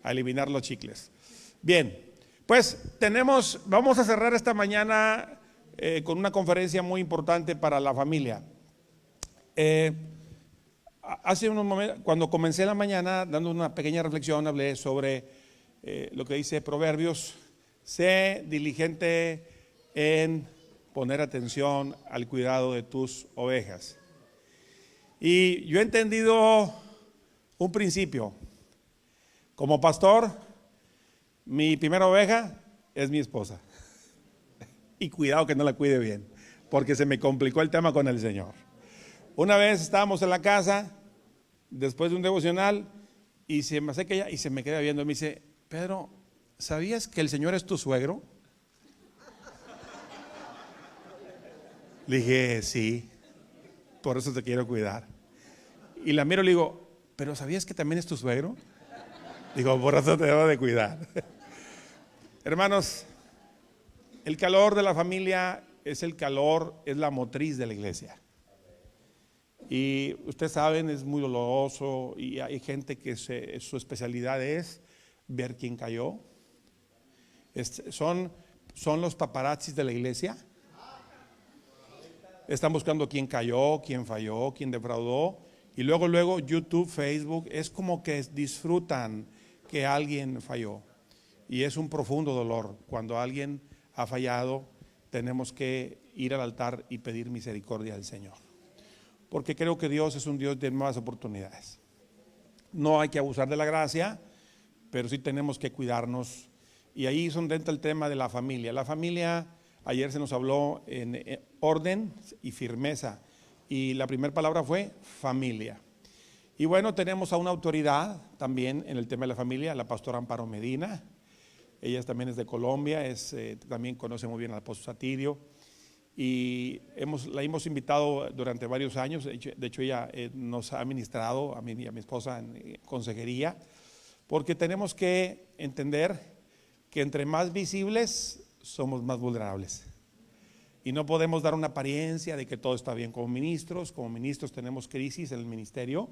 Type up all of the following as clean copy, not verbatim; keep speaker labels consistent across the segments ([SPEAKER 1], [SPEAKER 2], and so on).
[SPEAKER 1] a eliminar los chicles. Bien, pues vamos a cerrar esta mañana con una conferencia muy importante para la familia. Hace unos momentos, cuando comencé la mañana dando una pequeña reflexión, hablé sobre lo que dice Proverbios: sé diligente en poner atención al cuidado de tus ovejas. Y yo he entendido un principio. Como pastor, mi primera oveja es mi esposa. Y cuidado que no la cuide bien, porque se me complicó el tema con el Señor. Una vez estábamos en la casa, después de un devocional, y se me acerca ella y se me queda viendo y me dice: Pedro, ¿sabías que el Señor es tu suegro? Le dije: sí, por eso te quiero cuidar. Y la miro y le digo: ¿pero sabías que también es tu suegro? Digo: por eso te debo de cuidar. Hermanos, el calor de la familia es la motriz de la iglesia. Y ustedes saben, es muy doloroso y hay gente que su especialidad es ver quién cayó. Son los paparazzis de la iglesia. Están buscando quién cayó, quién falló, quién defraudó. Y luego YouTube, Facebook, es como que disfrutan que alguien falló. Y es un profundo dolor. Cuando alguien ha fallado, tenemos que ir al altar y pedir misericordia al Señor. Porque creo que Dios es un Dios de nuevas oportunidades. No hay que abusar de la gracia, pero sí tenemos que cuidarnos. Y ahí es donde entra el tema de la familia. La familia, ayer se nos habló en orden y firmeza. Y la primera palabra fue familia. Y bueno, tenemos a una autoridad también en el tema de la familia, la pastora Amparo Medina. Ella también es de Colombia, también conoce muy bien al apóstol Satirio. Y la hemos invitado durante varios años. De hecho ella nos ha ministrado a mí y a mi esposa en consejería, porque tenemos que entender que entre más visibles somos más vulnerables y no podemos dar una apariencia de que todo está bien. Como ministros tenemos crisis en el ministerio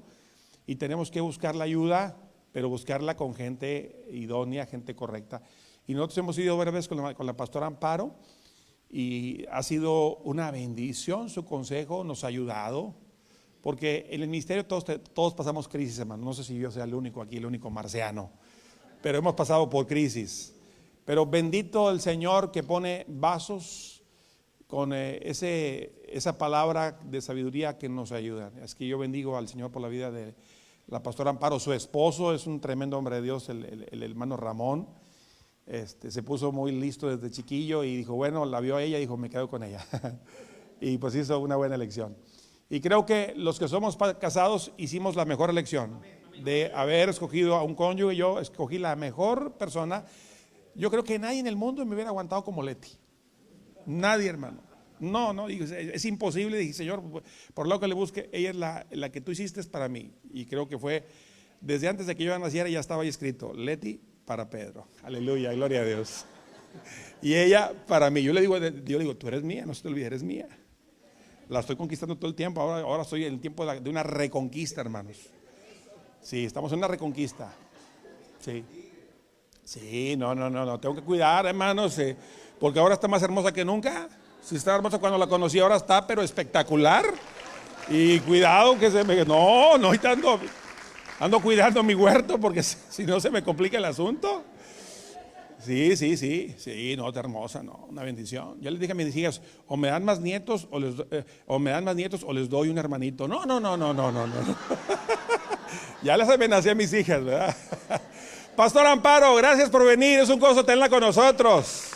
[SPEAKER 1] y tenemos que buscar la ayuda, pero buscarla con gente idónea, gente correcta. Y nosotros hemos ido varias veces con la pastora Amparo, y ha sido una bendición su consejo, nos ha ayudado, porque en el ministerio todos pasamos crisis, hermano. No sé si yo sea el único aquí, el único marciano, pero hemos pasado por crisis. Pero bendito el Señor que pone vasos con esa palabra de sabiduría que nos ayuda. Es que yo bendigo al Señor por la vida de la pastora Amparo. Su esposo es un tremendo hombre de Dios, el hermano Ramón. Se puso muy listo desde chiquillo y dijo, bueno, la vio a ella y dijo, me quedo con ella. Y pues hizo una buena elección. Y creo que los que somos casados hicimos la mejor elección de haber escogido a un cónyuge. Yo escogí la mejor persona. Yo creo que nadie en el mundo me hubiera aguantado como Leti. Nadie, hermano. No, es imposible. Dije, Señor, por lo que le busque, ella es la que tú hiciste para mí. Y creo que fue desde antes de que yo naciera, ya estaba ahí escrito: Leti para Pedro. Aleluya, gloria a Dios. Y ella para mí. Yo le digo, tú eres mía, no se te olvide, eres mía. La estoy conquistando todo el tiempo. Ahora estoy en el tiempo de una reconquista, hermanos. Sí, estamos en una reconquista. Sí, no, tengo que cuidar, hermanos, porque ahora está más hermosa que nunca. Si estaba hermosa cuando la conocí, ahora está pero espectacular. Y cuidado que no, ando cuidando mi huerto, porque si no se me complica el asunto. Sí, no, está hermosa, no, una bendición. Yo les dije a mis hijas, o me dan más nietos o les doy un hermanito. No. Ya les amenacé a mis hijas, ¿verdad? Pastor Amparo, gracias por venir, es un gozo tenerla con nosotros.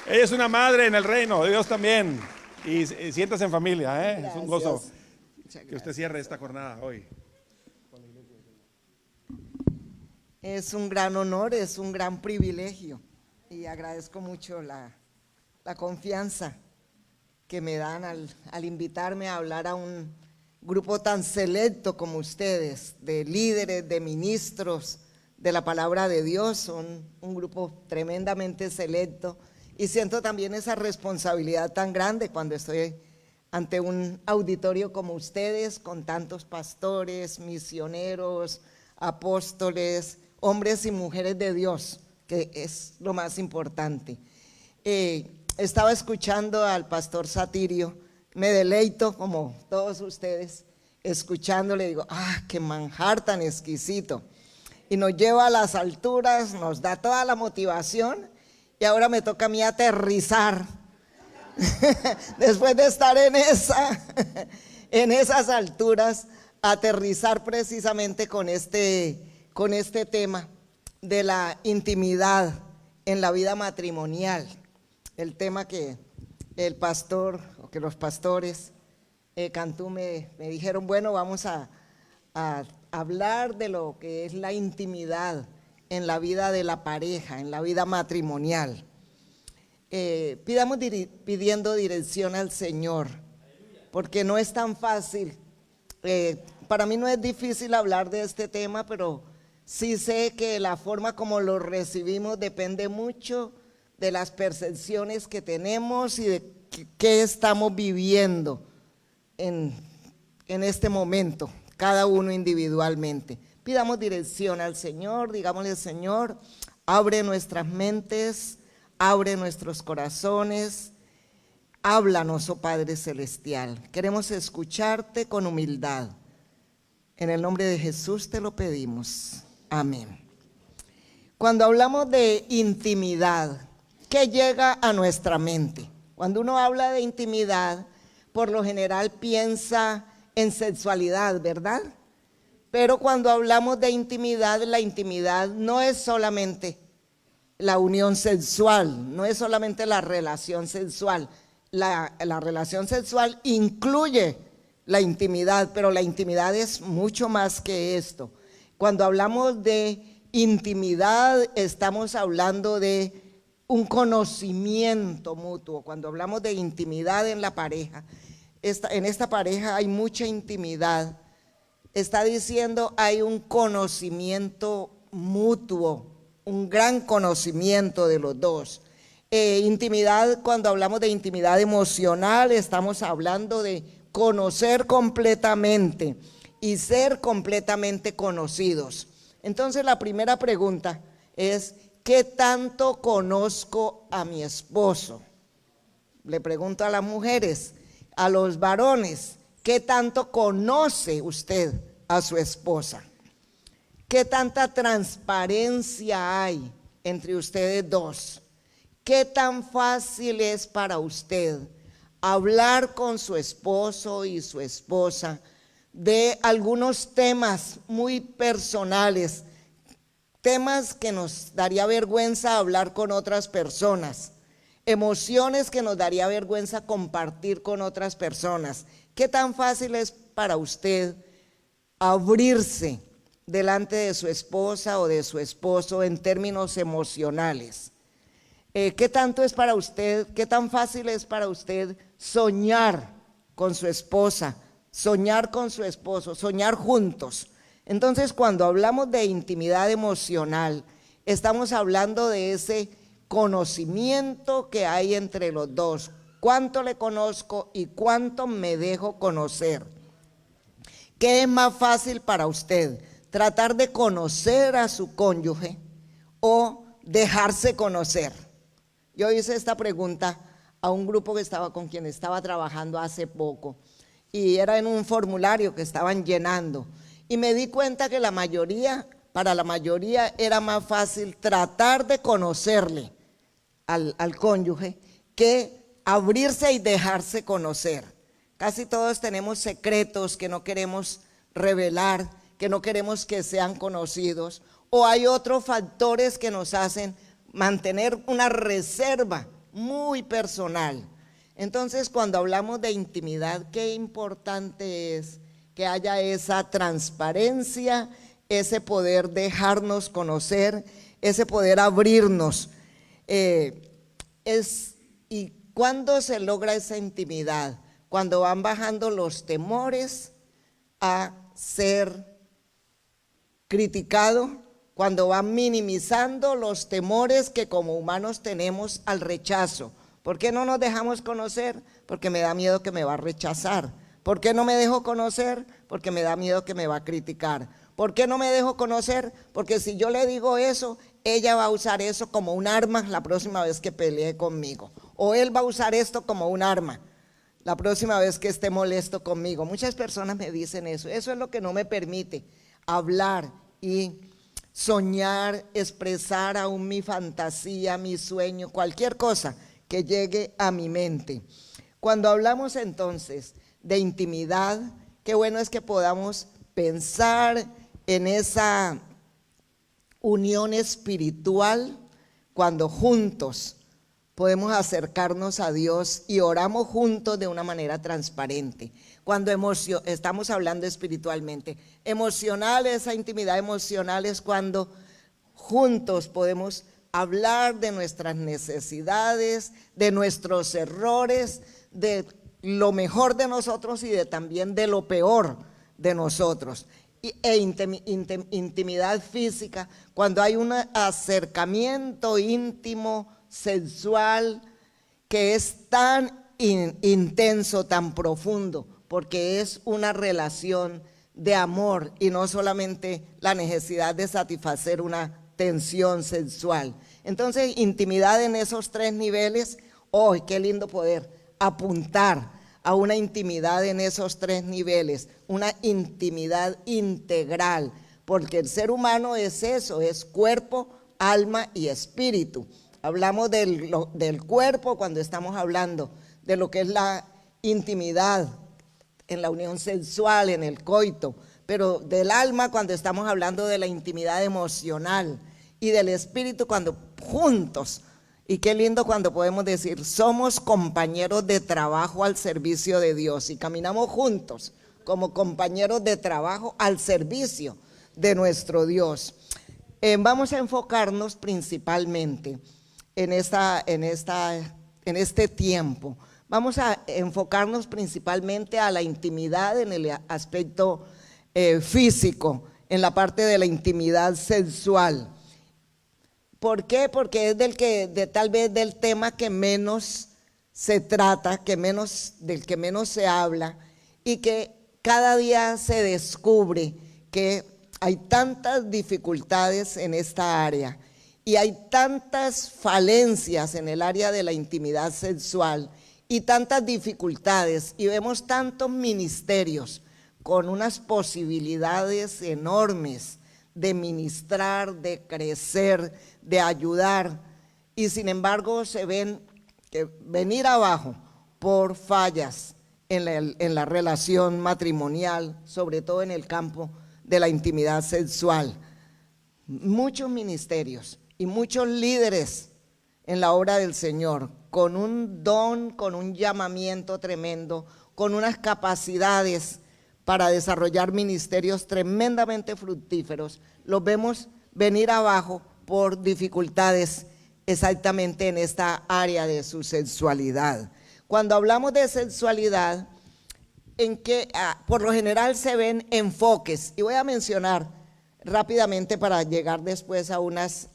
[SPEAKER 1] Ella es una madre en el reino de Dios también. Y siéntase en familia, ¿eh? Es un gozo que usted cierre esta jornada hoy.
[SPEAKER 2] Es un gran honor, es un gran privilegio y agradezco mucho la confianza que me dan al invitarme a hablar a un grupo tan selecto como ustedes, de líderes, de ministros de la palabra de Dios. Son un grupo tremendamente selecto y siento también esa responsabilidad tan grande cuando estoy ante un auditorio como ustedes, con tantos pastores, misioneros, apóstoles, hombres y mujeres de Dios, que es lo más importante. Estaba escuchando al pastor Satirio, me deleito como todos ustedes, escuchándole, digo, qué manjar tan exquisito. Y nos lleva a las alturas, nos da toda la motivación y ahora me toca a mí aterrizar. Después de estar en esas alturas, aterrizar precisamente con este tema de la intimidad en la vida matrimonial. El tema que el pastor, o que los pastores Cantú me dijeron, bueno, vamos a hablar de lo que es la intimidad en la vida de la pareja, en la vida matrimonial. Pidiendo dirección al Señor, porque no es tan fácil. Para mí no es difícil hablar de este tema, pero sí sé que la forma como lo recibimos depende mucho de las percepciones que tenemos y de qué estamos viviendo en este momento, cada uno individualmente. Pidamos dirección al Señor, digámosle: Señor, abre nuestras mentes, abre nuestros corazones, háblanos, oh Padre Celestial. Queremos escucharte con humildad. En el nombre de Jesús te lo pedimos. Amén. Cuando hablamos de intimidad, ¿qué llega a nuestra mente? Cuando uno habla de intimidad, por lo general piensa en sexualidad, ¿verdad? Pero cuando hablamos de intimidad, la intimidad no es solamente la unión sexual, no es solamente la relación sexual. La relación sexual incluye la intimidad, pero la intimidad es mucho más que esto. Cuando hablamos de intimidad, estamos hablando de un conocimiento mutuo. Cuando hablamos de intimidad en la pareja, en esta pareja hay mucha intimidad. Está diciendo, hay un conocimiento mutuo, un gran conocimiento de los dos. Intimidad, cuando hablamos de intimidad emocional, estamos hablando de conocer completamente y ser completamente conocidos. Entonces la primera pregunta es: ¿qué tanto conozco a mi esposo? Le pregunto a las mujeres. A los varones: ¿qué tanto conoce usted a su esposa? ¿Qué tanta transparencia hay entre ustedes dos? ¿Qué tan fácil es para usted hablar con su esposo y su esposa de algunos temas muy personales, temas que nos daría vergüenza hablar con otras personas, emociones que nos daría vergüenza compartir con otras personas? ¿Qué tan fácil es para usted abrirse delante de su esposa o de su esposo en términos emocionales? ¿Qué tanto es para usted, qué tan fácil es para usted soñar con su esposa, soñar con su esposo, soñar juntos? Entonces, cuando hablamos de intimidad emocional, estamos hablando de ese conocimiento que hay entre los dos. ¿Cuánto le conozco y cuánto me dejo conocer? ¿Qué es más fácil para usted? ¿Tratar de conocer a su cónyuge o dejarse conocer? Yo hice esta pregunta a un grupo con quien estaba trabajando hace poco, y era en un formulario que estaban llenando, y me di cuenta que para la mayoría era más fácil tratar de conocerle al cónyuge que abrirse y dejarse conocer. Casi todos tenemos secretos que no queremos revelar, que no queremos que sean conocidos, o hay otros factores que nos hacen mantener una reserva muy personal. Entonces, cuando hablamos de intimidad, qué importante es que haya esa transparencia, ese poder dejarnos conocer, ese poder abrirnos. ¿Y cuándo se logra esa intimidad? Cuando van bajando los temores a ser criticado, cuando van minimizando los temores que como humanos tenemos al rechazo. ¿Por qué no nos dejamos conocer? Porque me da miedo que me va a rechazar. ¿Por qué no me dejo conocer? Porque me da miedo que me va a criticar. ¿Por qué no me dejo conocer? Porque si yo le digo eso, ella va a usar eso como un arma la próxima vez que pelee conmigo. O él va a usar esto como un arma la próxima vez que esté molesto conmigo. Muchas personas me dicen eso. Eso es lo que no me permite hablar y soñar, expresar aún mi fantasía, mi sueño, cualquier cosa que llegue a mi mente. Cuando hablamos entonces de intimidad, qué bueno es que podamos pensar en esa unión espiritual cuando juntos podemos acercarnos a Dios y oramos juntos de una manera transparente. Cuando estamos hablando espiritualmente, emocional, esa intimidad emocional es cuando juntos podemos hablar de nuestras necesidades, de nuestros errores, de lo mejor de nosotros y también de lo peor de nosotros. Intimidad física, cuando hay un acercamiento íntimo, sensual, que es tan intenso, tan profundo, porque es una relación de amor y no solamente la necesidad de satisfacer una tensión sensual. Entonces, intimidad en esos tres niveles, ¡oh, qué lindo poder apuntar a una intimidad en esos tres niveles! Una intimidad integral, porque el ser humano es eso, es cuerpo, alma y espíritu. Hablamos del cuerpo cuando estamos hablando de lo que es la intimidad en la unión sensual, en el coito, pero del alma cuando estamos hablando de la intimidad emocional y del espíritu cuando juntos. Y qué lindo cuando podemos decir, somos compañeros de trabajo al servicio de Dios y caminamos juntos como compañeros de trabajo al servicio de nuestro Dios. Vamos a enfocarnos principalmente en este tiempo. Vamos a enfocarnos principalmente a la intimidad en el aspecto físico, en la parte de la intimidad sensual. ¿Por qué? Porque es tal vez del tema que menos se trata, del que menos se habla y que cada día se descubre que hay tantas dificultades en esta área y hay tantas falencias en el área de la intimidad sexual y tantas dificultades y vemos tantos ministerios con unas posibilidades enormes de ministrar, de crecer, de ayudar y sin embargo se ven venir abajo por fallas en la relación matrimonial, sobre todo en el campo de la intimidad sexual. Muchos ministerios y muchos líderes en la obra del Señor, con un don, con un llamamiento tremendo, con unas capacidades para desarrollar ministerios tremendamente fructíferos, los vemos venir abajo por dificultades exactamente en esta área de su sexualidad. Cuando hablamos de sexualidad, por lo general se ven enfoques, y voy a mencionar rápidamente para llegar después a unas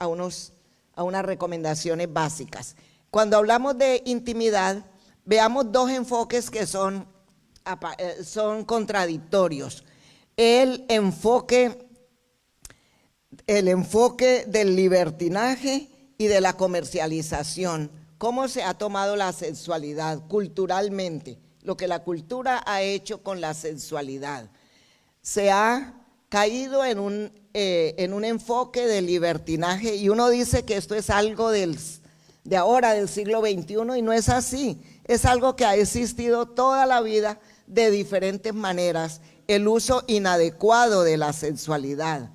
[SPEAKER 2] recomendaciones básicas. Cuando hablamos de intimidad, veamos dos enfoques que son contradictorios. El enfoque del libertinaje y de la comercialización. ¿Cómo se ha tomado la sexualidad culturalmente? Lo que la cultura ha hecho con la sexualidad. Se ha caído en un enfoque de libertinaje y uno dice que esto es algo de ahora, del siglo XXI, y no es así. Es algo que ha existido toda la vida de diferentes maneras, el uso inadecuado de la sexualidad.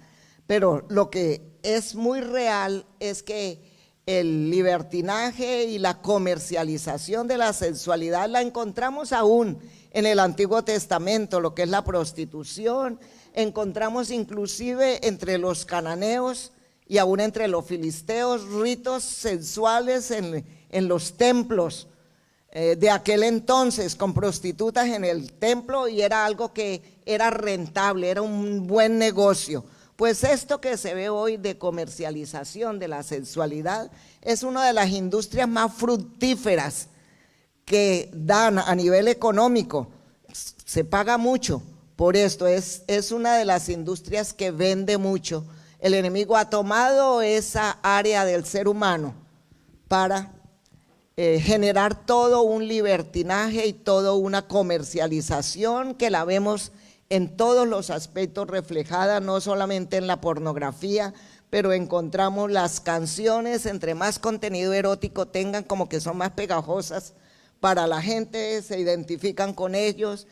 [SPEAKER 2] Pero lo que es muy real es que el libertinaje y la comercialización de la sexualidad la encontramos aún en el Antiguo Testamento, lo que es la prostitución. Encontramos inclusive entre los cananeos y aún entre los filisteos ritos sexuales en los templos de aquel entonces, con prostitutas en el templo, y era algo que era rentable, era un buen negocio. Pues esto que se ve hoy de comercialización de la sexualidad es una de las industrias más fructíferas que dan a nivel económico. Se paga mucho por esto. Es una de las industrias que vende mucho. El enemigo ha tomado esa área del ser humano para generar todo un libertinaje y toda una comercialización que la vemos en todos los aspectos reflejada, no solamente en la pornografía, pero encontramos las canciones, entre más contenido erótico tengan, como que son más pegajosas para la gente, se identifican con ellos.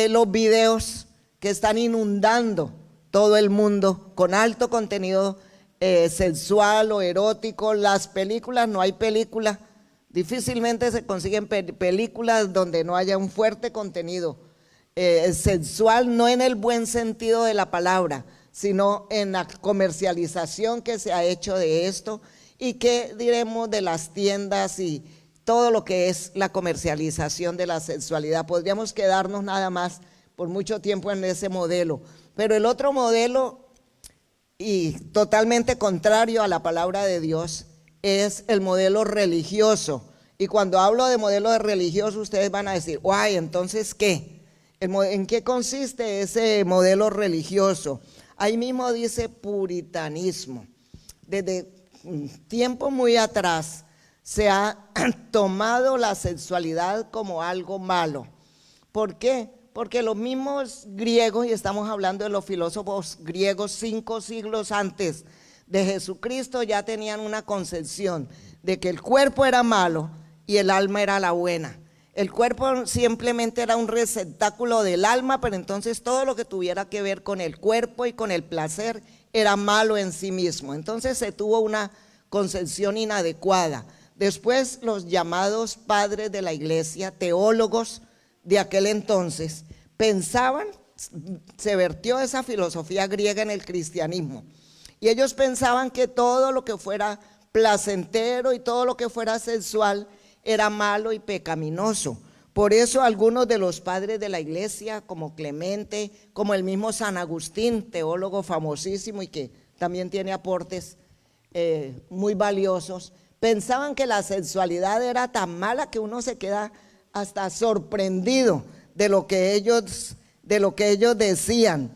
[SPEAKER 2] Los videos que están inundando todo el mundo con alto contenido sensual o erótico. Las películas, no hay película, difícilmente se consiguen películas donde no haya un fuerte contenido sensual, no en el buen sentido de la palabra, sino en la comercialización que se ha hecho de esto. Y qué diremos de las tiendas y todo lo que es la comercialización de la sexualidad. Podríamos quedarnos nada más por mucho tiempo en ese modelo, pero el otro modelo, y totalmente contrario a la palabra de Dios, es el modelo religioso. Y cuando hablo de modelo religioso, ustedes van a decir, guay, entonces ¿qué? ¿En qué consiste ese modelo religioso? Ahí mismo dice puritanismo. Desde tiempo muy atrás se ha tomado la sexualidad como algo malo. ¿Por qué? Porque los mismos griegos, y estamos hablando de los filósofos griegos 5 siglos antes de Jesucristo, ya tenían una concepción de que el cuerpo era malo y el alma era la buena. El cuerpo simplemente era un receptáculo del alma, pero entonces todo lo que tuviera que ver con el cuerpo y con el placer era malo en sí mismo. Entonces se tuvo una concepción inadecuada. Después los llamados padres de la iglesia, teólogos de aquel entonces, pensaban, se vertió esa filosofía griega en el cristianismo, y ellos pensaban que todo lo que fuera placentero y todo lo que fuera sexual era malo y pecaminoso. Por eso algunos de los padres de la iglesia, como Clemente, como el mismo San Agustín, teólogo famosísimo y que también tiene aportes muy valiosos, pensaban que la sexualidad era tan mala que uno se queda hasta sorprendido de lo que ellos decían.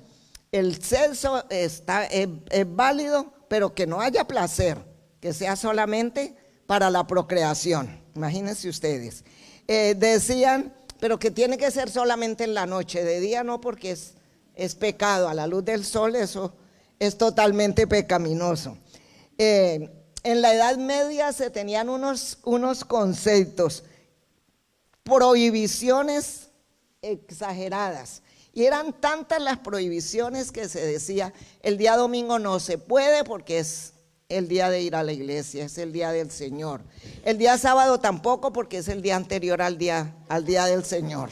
[SPEAKER 2] El sexo es válido, pero que no haya placer, que sea solamente para la procreación. Imagínense ustedes. Decían, pero que tiene que ser solamente en la noche, de día no, porque es pecado. A la luz del sol eso es totalmente pecaminoso. En la Edad Media se tenían unos conceptos, prohibiciones exageradas, y eran tantas las prohibiciones que se decía, el día domingo no se puede porque es el día de ir a la iglesia, es el día del Señor. El día sábado tampoco porque es el día anterior al día del Señor.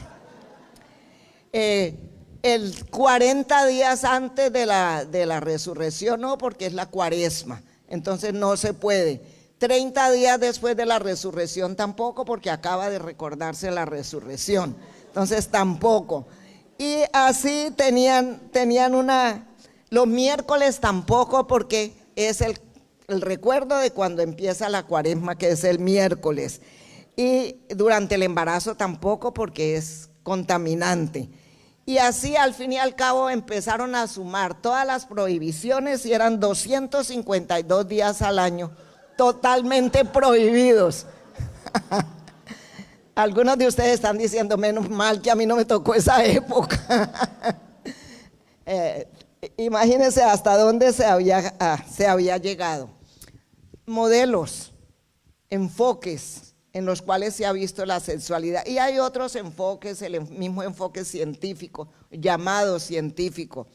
[SPEAKER 2] El 40 días antes de la resurrección no, porque es la cuaresma, entonces no se puede. 30 días después de la resurrección tampoco, porque acaba de recordarse la resurrección, entonces tampoco. Y así tenían los miércoles tampoco, porque es el recuerdo de cuando empieza la cuaresma, que es el miércoles. Y durante el embarazo tampoco, porque es contaminante. Y así al fin y al cabo empezaron a sumar todas las prohibiciones y eran 252 días al año totalmente prohibidos. Algunos de ustedes están diciendo, menos mal que a mí no me tocó esa época. Imagínense hasta dónde se había llegado. Modelos, enfoques en los cuales se ha visto la sexualidad. Y hay otros enfoques, el mismo enfoque científico, llamado científico.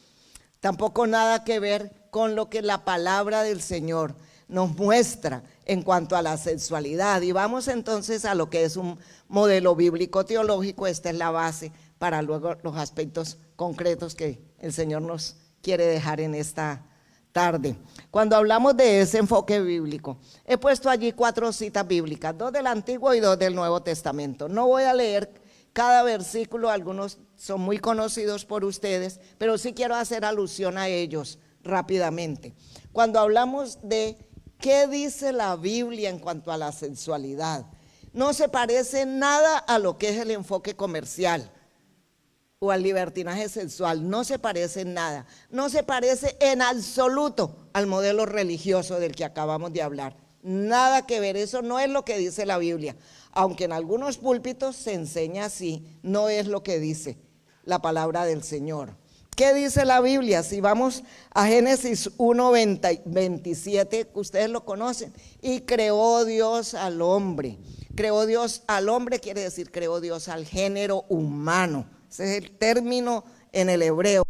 [SPEAKER 2] Tampoco nada que ver con lo que la palabra del Señor nos muestra en cuanto a la sexualidad. Y vamos entonces a lo que es un modelo bíblico teológico. Esta es la base para luego los aspectos concretos que el Señor nos quiere dejar en esta tarde. Cuando hablamos de ese enfoque bíblico, he puesto allí 4 citas bíblicas, 2 del Antiguo y 2 del Nuevo Testamento. No voy a leer cada versículo, algunos son muy conocidos por ustedes, pero sí quiero hacer alusión a ellos rápidamente. Cuando hablamos de qué dice la Biblia en cuanto a la sexualidad, no se parece nada a lo que es el enfoque comercial. o al libertinaje sexual. No se parece en nada, no se parece en absoluto al modelo religioso del que acabamos de hablar. Nada que ver, eso no es lo que dice la Biblia. Aunque en algunos púlpitos se enseña así, no es lo que dice la palabra del Señor. ¿Qué dice la Biblia? Si vamos a Génesis 1:27, que ustedes lo conocen, y creó Dios al hombre. Creó Dios al hombre quiere decir creó Dios al género humano. Ese es el término en el hebreo.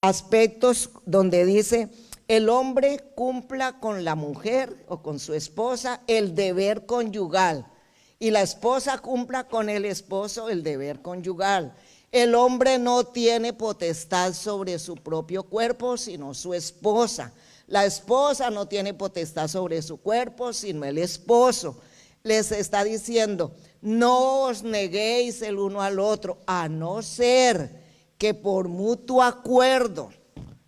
[SPEAKER 2] aspectos donde dice: el hombre cumpla con la mujer o con su esposa el deber conyugal, y la esposa cumpla con el esposo el deber conyugal. El hombre no tiene potestad sobre su propio cuerpo, sino su esposa. La esposa no tiene potestad sobre su cuerpo, sino el esposo. Les está diciendo: no os neguéis el uno al otro, a no ser que por mutuo acuerdo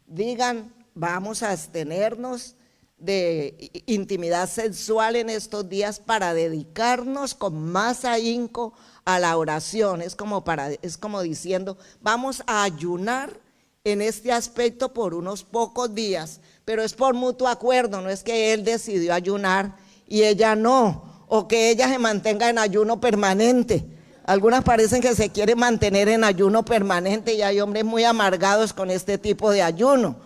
[SPEAKER 2] digan: vamos a abstenernos de intimidad sexual en estos días para dedicarnos con más ahínco a la oración. Es como diciendo: vamos a ayunar en este aspecto por unos pocos días, pero es por mutuo acuerdo, no es que él decidió ayunar y ella no, o que ella se mantenga en ayuno permanente. Algunas parecen que se quieren mantener en ayuno permanente y hay hombres muy amargados con este tipo de ayuno.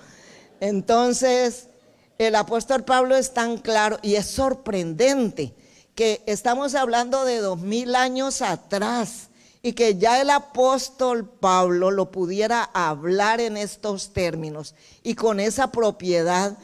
[SPEAKER 2] Entonces, el apóstol Pablo es tan claro, y es sorprendente que estamos hablando de 2000 años atrás y que ya el apóstol Pablo lo pudiera hablar en estos términos y con esa propiedad.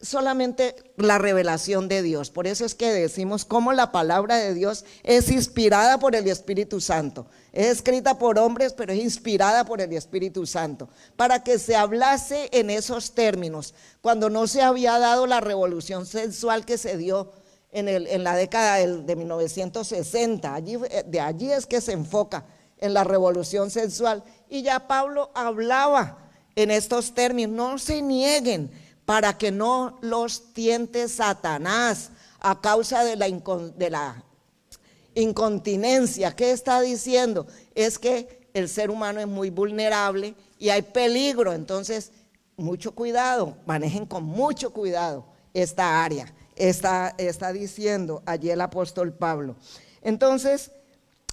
[SPEAKER 2] Solamente la revelación de Dios. Por eso es que decimos cómo la palabra de Dios es inspirada por el Espíritu Santo. Es escrita por hombres, pero es inspirada por el Espíritu Santo, para que se hablase en esos términos, cuando no se había dado la revolución sexual que se dio en la década de 1960. De allí es que se enfoca en la revolución sexual. Y ya Pablo hablaba en estos términos: no se nieguen, para que no los tiente Satanás a causa de la incontinencia. ¿Qué está diciendo? Es que el ser humano es muy vulnerable y hay peligro. Entonces, mucho cuidado, manejen con mucho cuidado esta área. Está diciendo allí el apóstol Pablo. Entonces,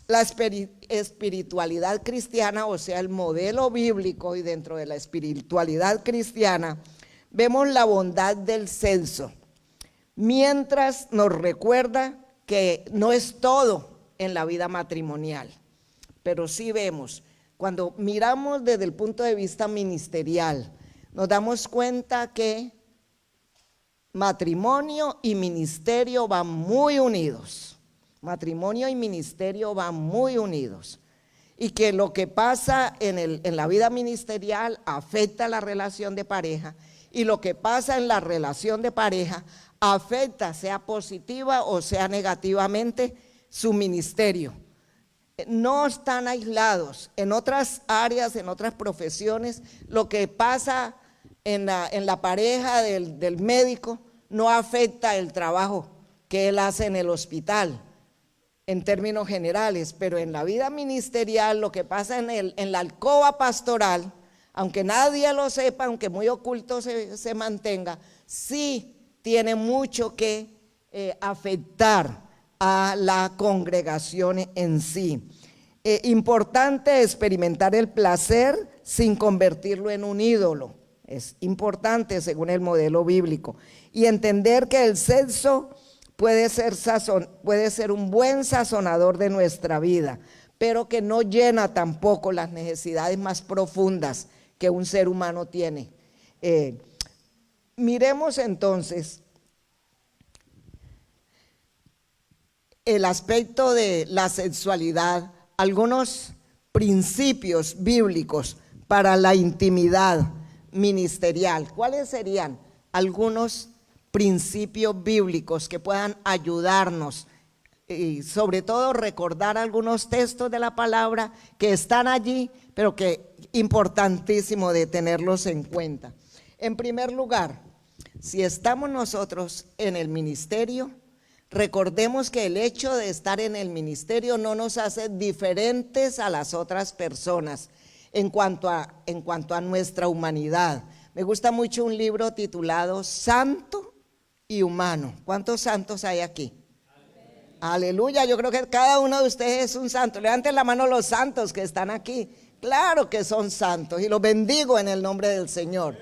[SPEAKER 2] la espiritualidad cristiana, o sea, el modelo bíblico, y dentro de la espiritualidad cristiana vemos la bondad del sexo, mientras nos recuerda que no es todo en la vida matrimonial, pero sí vemos, cuando miramos desde el punto de vista ministerial, nos damos cuenta que matrimonio y ministerio van muy unidos. Matrimonio y ministerio van muy unidos. Y que lo que pasa en la vida ministerial afecta la relación de pareja, y lo que pasa en la relación de pareja afecta, sea positiva o sea negativamente, su ministerio. No están aislados. En otras áreas, en otras profesiones, lo que pasa en la pareja del médico no afecta el trabajo que él hace en el hospital, en términos generales, pero en la vida ministerial, lo que pasa en la alcoba pastoral, aunque nadie lo sepa, aunque muy oculto se mantenga, sí tiene mucho que afectar a la congregación en sí. Importante experimentar el placer sin convertirlo en un ídolo. Es importante según el modelo bíblico. Y entender que el sexo puede ser un buen sazonador de nuestra vida, pero que no llena tampoco las necesidades más profundas que un ser humano tiene. Miremos entonces el aspecto de la sexualidad, algunos principios bíblicos para la intimidad ministerial. ¿Cuáles serían algunos principios bíblicos que puedan ayudarnos? Y sobre todo recordar algunos textos de la palabra que están allí, pero que es importantísimo de tenerlos en cuenta. En primer lugar, si estamos nosotros en el ministerio, recordemos que el hecho de estar en el ministerio no nos hace diferentes a las otras personas en cuanto a nuestra humanidad. Me gusta mucho un libro titulado Santo y Humano. ¿Cuántos santos hay aquí? Aleluya, yo creo que cada uno de ustedes es un santo. Levanten la mano los santos que están aquí. Claro que son santos y los bendigo en el nombre del Señor.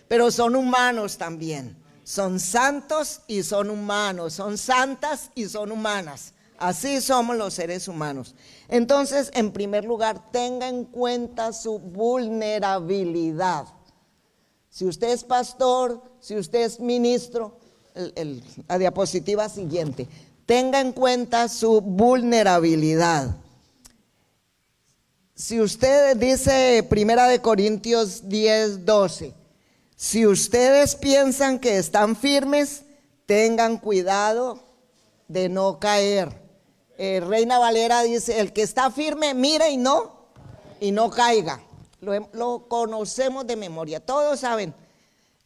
[SPEAKER 2] Pero son humanos también. Son santos y son humanos. Son santas y son humanas. Así somos los seres humanos. Entonces, en primer lugar, tenga en cuenta su vulnerabilidad. Si usted es pastor, si usted es ministro, la diapositiva siguiente, tenga en cuenta su vulnerabilidad. Si usted dice 1 Corintios 10:12, si ustedes piensan que están firmes, tengan cuidado de no caer. Reina Valera dice, el que está firme, mire y no caiga. Lo conocemos de memoria, todos saben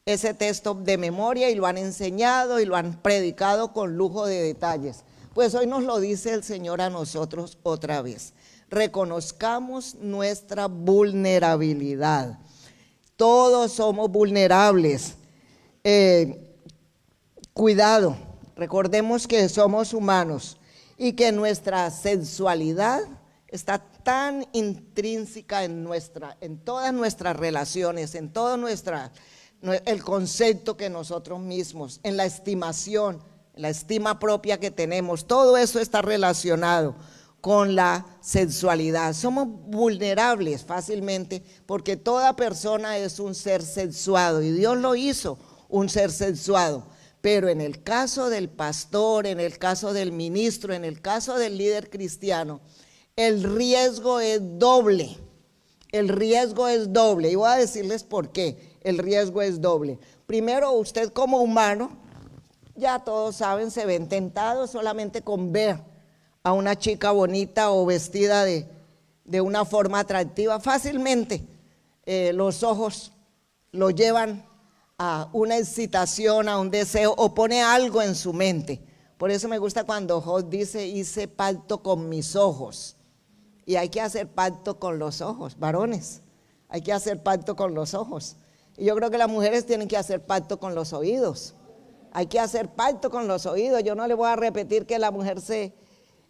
[SPEAKER 2] ese texto de memoria y lo han enseñado y lo han predicado con lujo de detalles. Pues hoy nos lo dice el Señor a nosotros otra vez. Reconozcamos nuestra vulnerabilidad. Todos somos vulnerables. Cuidado, recordemos que somos humanos y que nuestra sensualidad está tan intrínseca en todas nuestras relaciones, en todo el concepto que nosotros mismos, en la estimación, la estima propia que tenemos, todo eso está relacionado con la sensualidad. Somos vulnerables fácilmente porque toda persona es un ser sensuado y Dios lo hizo un ser sensuado. Pero en el caso del pastor, en el caso del ministro, en el caso del líder cristiano, el riesgo es doble. El riesgo es doble. Y voy a decirles por qué el riesgo es doble. Primero, usted como humano, ya todos saben, se ven tentados solamente con ver a una chica bonita o vestida de una forma atractiva. Fácilmente los ojos lo llevan a una excitación, a un deseo o pone algo en su mente. Por eso me gusta cuando Job dice, hice pacto con mis ojos. Y hay que hacer pacto con los ojos, varones, hay que hacer pacto con los ojos. Y yo creo que las mujeres tienen que hacer pacto con los oídos. Hay que hacer pacto con los oídos. Yo no le voy a repetir que la mujer se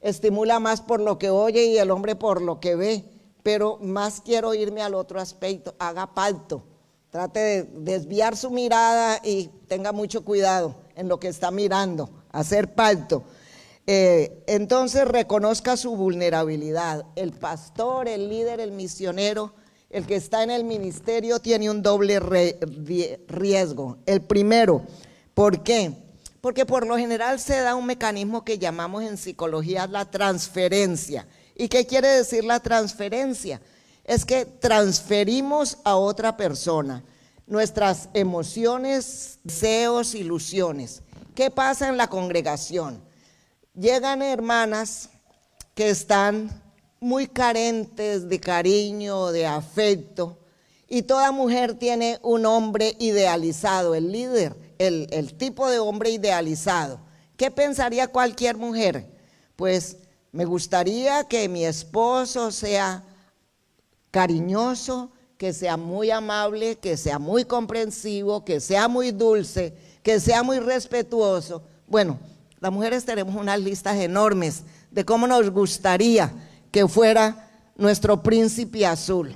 [SPEAKER 2] estimula más por lo que oye y el hombre por lo que ve, pero más quiero irme al otro aspecto. Haga pacto, trate de desviar su mirada y tenga mucho cuidado en lo que está mirando, hacer pacto. Entonces reconozca su vulnerabilidad. El pastor, el líder, el misionero, el que está en el ministerio tiene un doble riesgo. El primero, ¿por qué? Porque por lo general se da un mecanismo que llamamos en psicología la transferencia. ¿Y qué quiere decir la transferencia? Es que transferimos a otra persona nuestras emociones, deseos, ilusiones. ¿Qué pasa en la congregación? Llegan hermanas que están muy carentes de cariño, de afecto, y toda mujer tiene un hombre idealizado, el líder, el tipo de hombre idealizado. ¿Qué pensaría cualquier mujer? Pues me gustaría que mi esposo sea cariñoso, que sea muy amable, que sea muy comprensivo, que sea muy dulce, que sea muy respetuoso. Bueno, las mujeres tenemos unas listas enormes de cómo nos gustaría que fuera nuestro príncipe azul.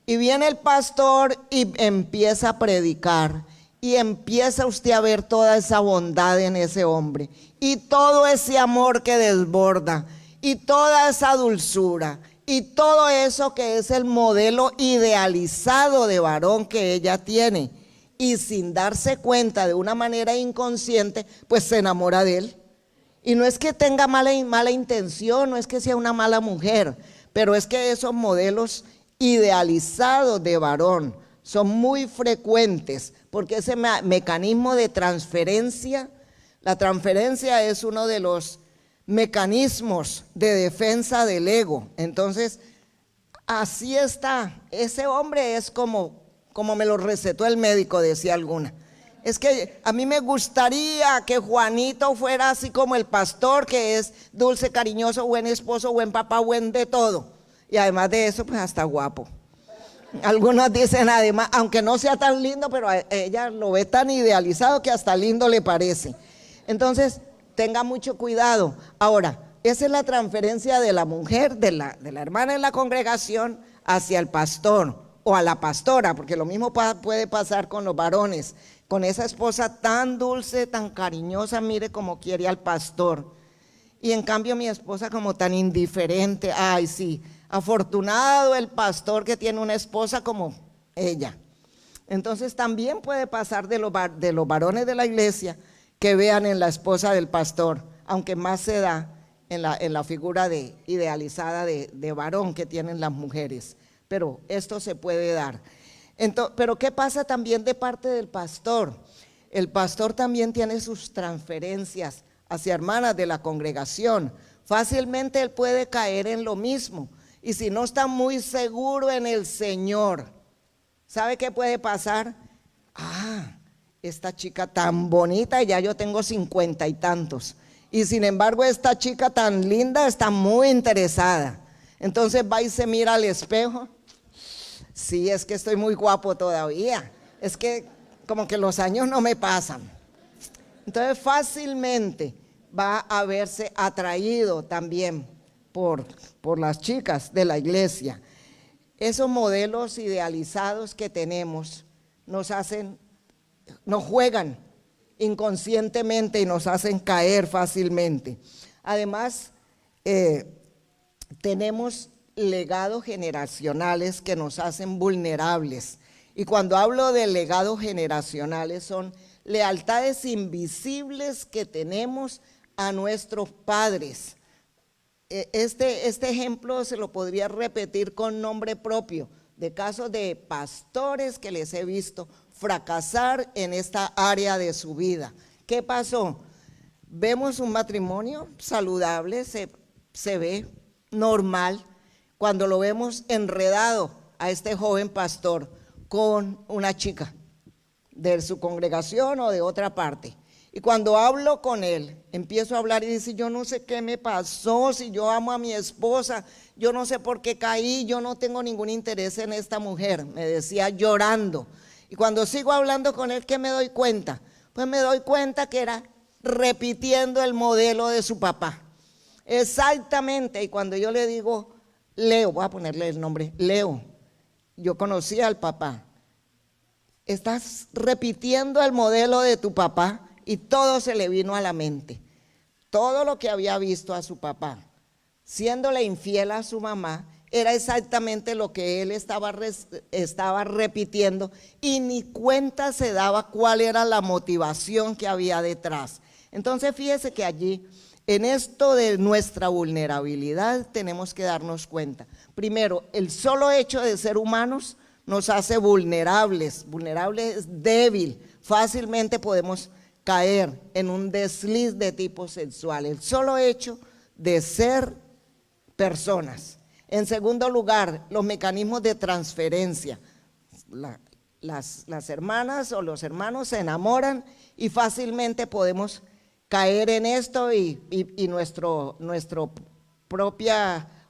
[SPEAKER 2] Y viene el pastor y empieza a predicar y empieza usted a ver toda esa bondad en ese hombre y todo ese amor que desborda y toda esa dulzura y todo eso que es el modelo idealizado de varón que ella tiene, y sin darse cuenta, de una manera inconsciente, pues se enamora de él. Y no es que tenga mala intención, no es que sea una mala mujer, pero es que esos modelos idealizados de varón son muy frecuentes, porque ese mecanismo de transferencia, la transferencia es uno de los mecanismos de defensa del ego. Entonces, así está. Ese hombre es como me lo recetó el médico, decía alguna. Es que a mí me gustaría que Juanito fuera así como el pastor, que es dulce, cariñoso, buen esposo, buen papá, buen de todo. Y además de eso, pues hasta guapo. Algunos dicen además, aunque no sea tan lindo, pero ella lo ve tan idealizado que hasta lindo le parece. Entonces, tenga mucho cuidado. Ahora, esa es la transferencia de la mujer, de la hermana en la congregación hacia el pastor o a la pastora, porque lo mismo puede pasar con los varones, con esa esposa tan dulce, tan cariñosa, mire cómo quiere al pastor. Y en cambio mi esposa como tan indiferente. Ay, sí, afortunado el pastor que tiene una esposa como ella. Entonces también puede pasar de los varones de la iglesia que vean en la esposa del pastor, aunque más se da en la figura idealizada de varón que tienen las mujeres, pero esto se puede dar. Pero ¿qué pasa también de parte del pastor? El pastor también tiene sus transferencias hacia hermanas de la congregación. Fácilmente él puede caer en lo mismo, y si no está muy seguro en el Señor, ¿sabe qué puede pasar? Esta chica tan bonita, y ya yo tengo 50 y tantos, y sin embargo esta chica tan linda está muy interesada. Entonces va y se mira al espejo. Sí, es que estoy muy guapo todavía, es que como que los años no me pasan. Entonces fácilmente va a verse atraído también por las chicas de la iglesia. Esos modelos idealizados que tenemos nos juegan inconscientemente y nos hacen caer fácilmente. Además, tenemos legados generacionales que nos hacen vulnerables. Y cuando hablo de legados generacionales, son lealtades invisibles que tenemos a nuestros padres. Este ejemplo se lo podría repetir con nombre propio, de casos de pastores que les he visto fracasar en esta área de su vida. ¿Qué pasó? Vemos un matrimonio saludable, se ve normal, cuando lo vemos enredado a este joven pastor con una chica de su congregación o de otra parte. Y cuando hablo con él, empiezo a hablar y dice: yo no sé qué me pasó, si yo amo a mi esposa, yo no sé por qué caí, yo no tengo ningún interés en esta mujer, me decía llorando. Y cuando sigo hablando con él, ¿qué me doy cuenta? Pues me doy cuenta que era repitiendo el modelo de su papá. Exactamente. Y cuando yo le digo, Leo, voy a ponerle el nombre, Leo, yo conocía al papá. Estás repitiendo el modelo de tu papá. Y todo se le vino a la mente, todo lo que había visto a su papá, siéndole infiel a su mamá, era exactamente lo que él estaba repitiendo, y ni cuenta se daba cuál era la motivación que había detrás. Entonces fíjese que allí, en esto de nuestra vulnerabilidad, tenemos que darnos cuenta. Primero, el solo hecho de ser humanos nos hace vulnerables, débil, fácilmente podemos caer en un desliz de tipo sexual, el solo hecho de ser personas. En segundo lugar, los mecanismos de transferencia. Las hermanas o los hermanos se enamoran y fácilmente podemos caer en esto, y nuestro propio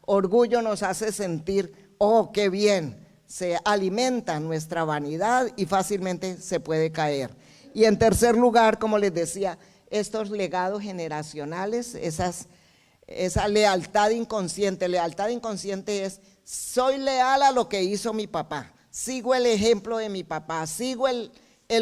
[SPEAKER 2] orgullo nos hace sentir, oh, qué bien, se alimenta nuestra vanidad y fácilmente se puede caer. Y en tercer lugar, como les decía, estos legados generacionales, esa lealtad inconsciente. Lealtad inconsciente es: soy leal a lo que hizo mi papá, sigo el ejemplo de mi papá, sigo el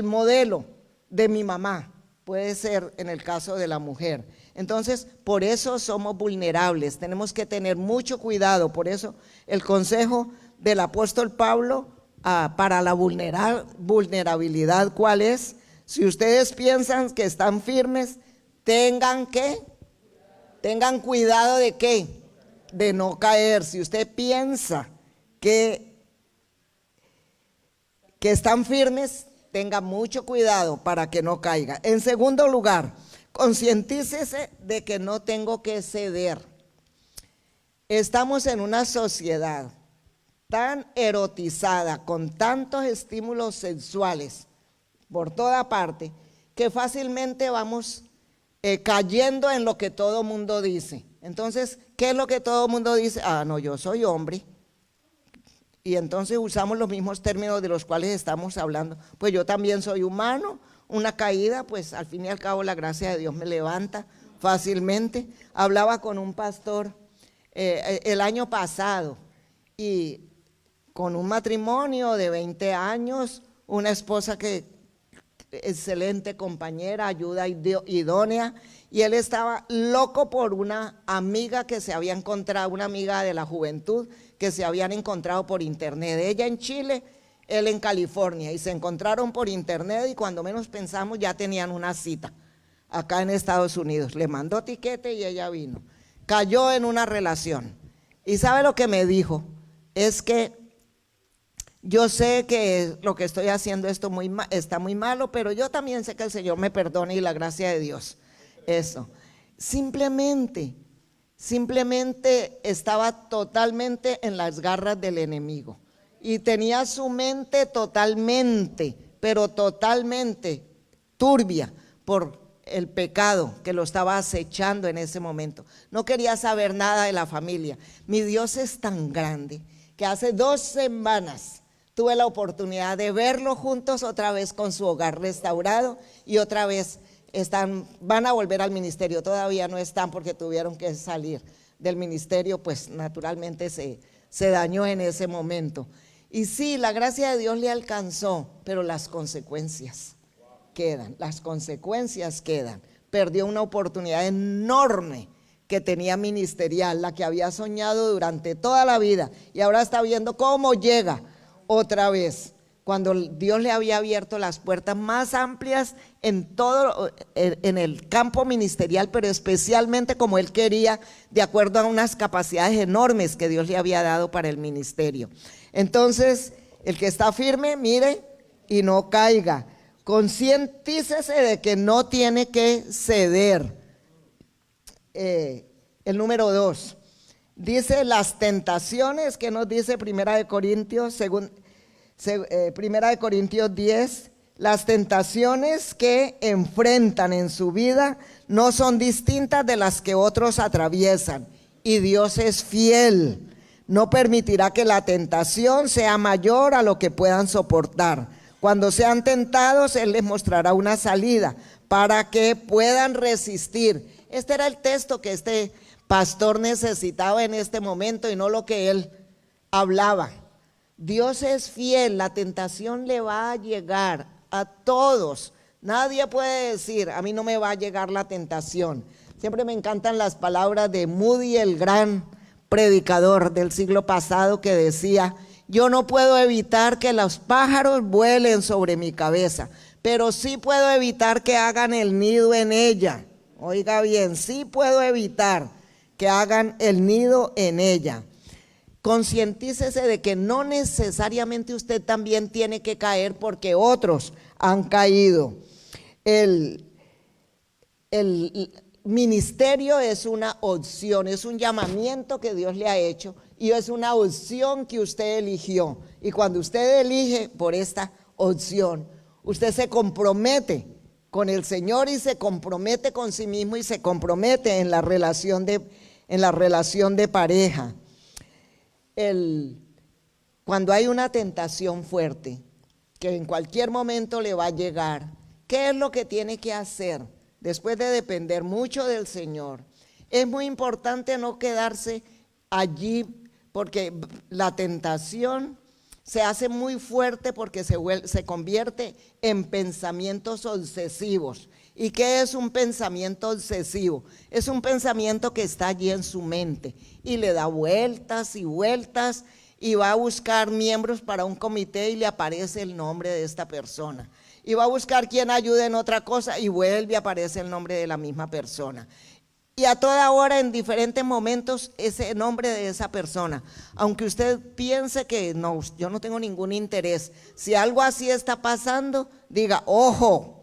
[SPEAKER 2] modelo de mi mamá. Puede ser en el caso de la mujer. Entonces, por eso somos vulnerables, tenemos que tener mucho cuidado. Por eso el consejo del apóstol Pablo para la vulnerabilidad, ¿cuál es? Si ustedes piensan que están firmes, tengan cuidado de ¿qué? De no caer. Si usted piensa que están firmes, tenga mucho cuidado para que no caiga. En segundo lugar, concientícese de que no tengo que ceder. Estamos en una sociedad tan erotizada, con tantos estímulos sexuales por toda parte, que fácilmente vamos cayendo en lo que todo mundo dice. Entonces, ¿qué es lo que todo mundo dice? No, yo soy hombre. Y entonces usamos los mismos términos de los cuales estamos hablando. Pues yo también soy humano, una caída, pues al fin y al cabo la gracia de Dios me levanta fácilmente. Hablaba con un pastor el año pasado, y con un matrimonio de 20 años, una esposa que excelente compañera, ayuda idónea, y él estaba loco por una amiga que se había encontrado, una amiga de la juventud que se habían encontrado por internet, ella en Chile, él en California, y se encontraron por internet y cuando menos pensamos ya tenían una cita acá en Estados Unidos. Le mandó tiquete y ella vino. Cayó en una relación. ¿Y sabe lo que me dijo? Es que yo sé que lo que estoy haciendo está muy malo, pero yo también sé que el Señor me perdone y la gracia de Dios. Eso. Simplemente estaba totalmente en las garras del enemigo y tenía su mente totalmente, pero totalmente turbia por el pecado que lo estaba acechando en ese momento. No quería saber nada de la familia. Mi Dios es tan grande que hace 2 semanas tuve la oportunidad de verlo juntos otra vez con su hogar restaurado y otra vez van a volver al ministerio. Todavía no están porque tuvieron que salir del ministerio, pues naturalmente se dañó en ese momento. Y sí, la gracia de Dios le alcanzó, pero las consecuencias quedan, Perdió una oportunidad enorme que tenía ministerial, la que había soñado durante toda la vida, y ahora está viendo cómo llega otra vez, cuando Dios le había abierto las puertas más amplias en el campo ministerial, pero especialmente como él quería, de acuerdo a unas capacidades enormes que Dios le había dado para el ministerio. Entonces, el que está firme, mire y no caiga. Concientícese de que no tiene que ceder. El número 2 dice las tentaciones, que nos dice Primera de Corintios 10, las tentaciones que enfrentan en su vida no son distintas de las que otros atraviesan, y Dios es fiel, no permitirá que la tentación sea mayor a lo que puedan soportar. Cuando sean tentados, Él les mostrará una salida para que puedan resistir. Este era el texto que este pastor necesitaba en este momento y no lo que él hablaba. Dios es fiel, la tentación le va a llegar a todos. Nadie puede decir, a mí no me va a llegar la tentación. Siempre me encantan las palabras de Moody, el gran predicador del siglo pasado, que decía: yo no puedo evitar que los pájaros vuelen sobre mi cabeza, pero sí puedo evitar que hagan el nido en ella. Oiga bien, sí puedo evitar que hagan el nido en ella. Concientícese de que no necesariamente usted también tiene que caer porque otros han caído. El ministerio es una opción, es un llamamiento que Dios le ha hecho y es una opción que usted eligió. Y cuando usted elige por esta opción, usted se compromete con el Señor y se compromete con sí mismo y se compromete en la relación de pareja. Cuando hay una tentación fuerte que en cualquier momento le va a llegar, ¿qué es lo que tiene que hacer? Después de depender mucho del Señor, es muy importante no quedarse allí, porque la tentación se hace muy fuerte porque se convierte en pensamientos obsesivos. ¿Y qué es un pensamiento obsesivo? Es un pensamiento que está allí en su mente y le da vueltas y vueltas y va a buscar miembros para un comité y le aparece el nombre de esta persona. Y va a buscar quien ayude en otra cosa y vuelve a aparecer el nombre de la misma persona. Y a toda hora, en diferentes momentos, ese nombre de esa persona. Aunque usted piense que no, yo no tengo ningún interés. Si algo así está pasando, diga, ojo,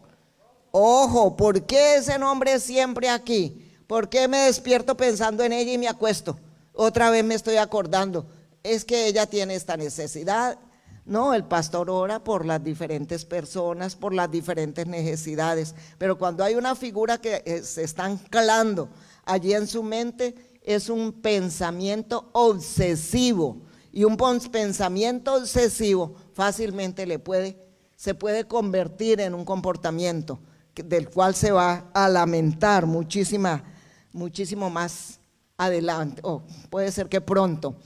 [SPEAKER 2] ¿por qué ese nombre es siempre aquí? ¿Por qué me despierto pensando en ella y me acuesto? Otra vez me estoy acordando, es que ella tiene esta necesidad. No, el pastor ora por las diferentes personas, por las diferentes necesidades, pero cuando hay una figura que se está anclando allí en su mente, es un pensamiento obsesivo, y un pensamiento obsesivo fácilmente se puede convertir en un comportamiento del cual se va a lamentar muchísimo más adelante, o puede ser que pronto.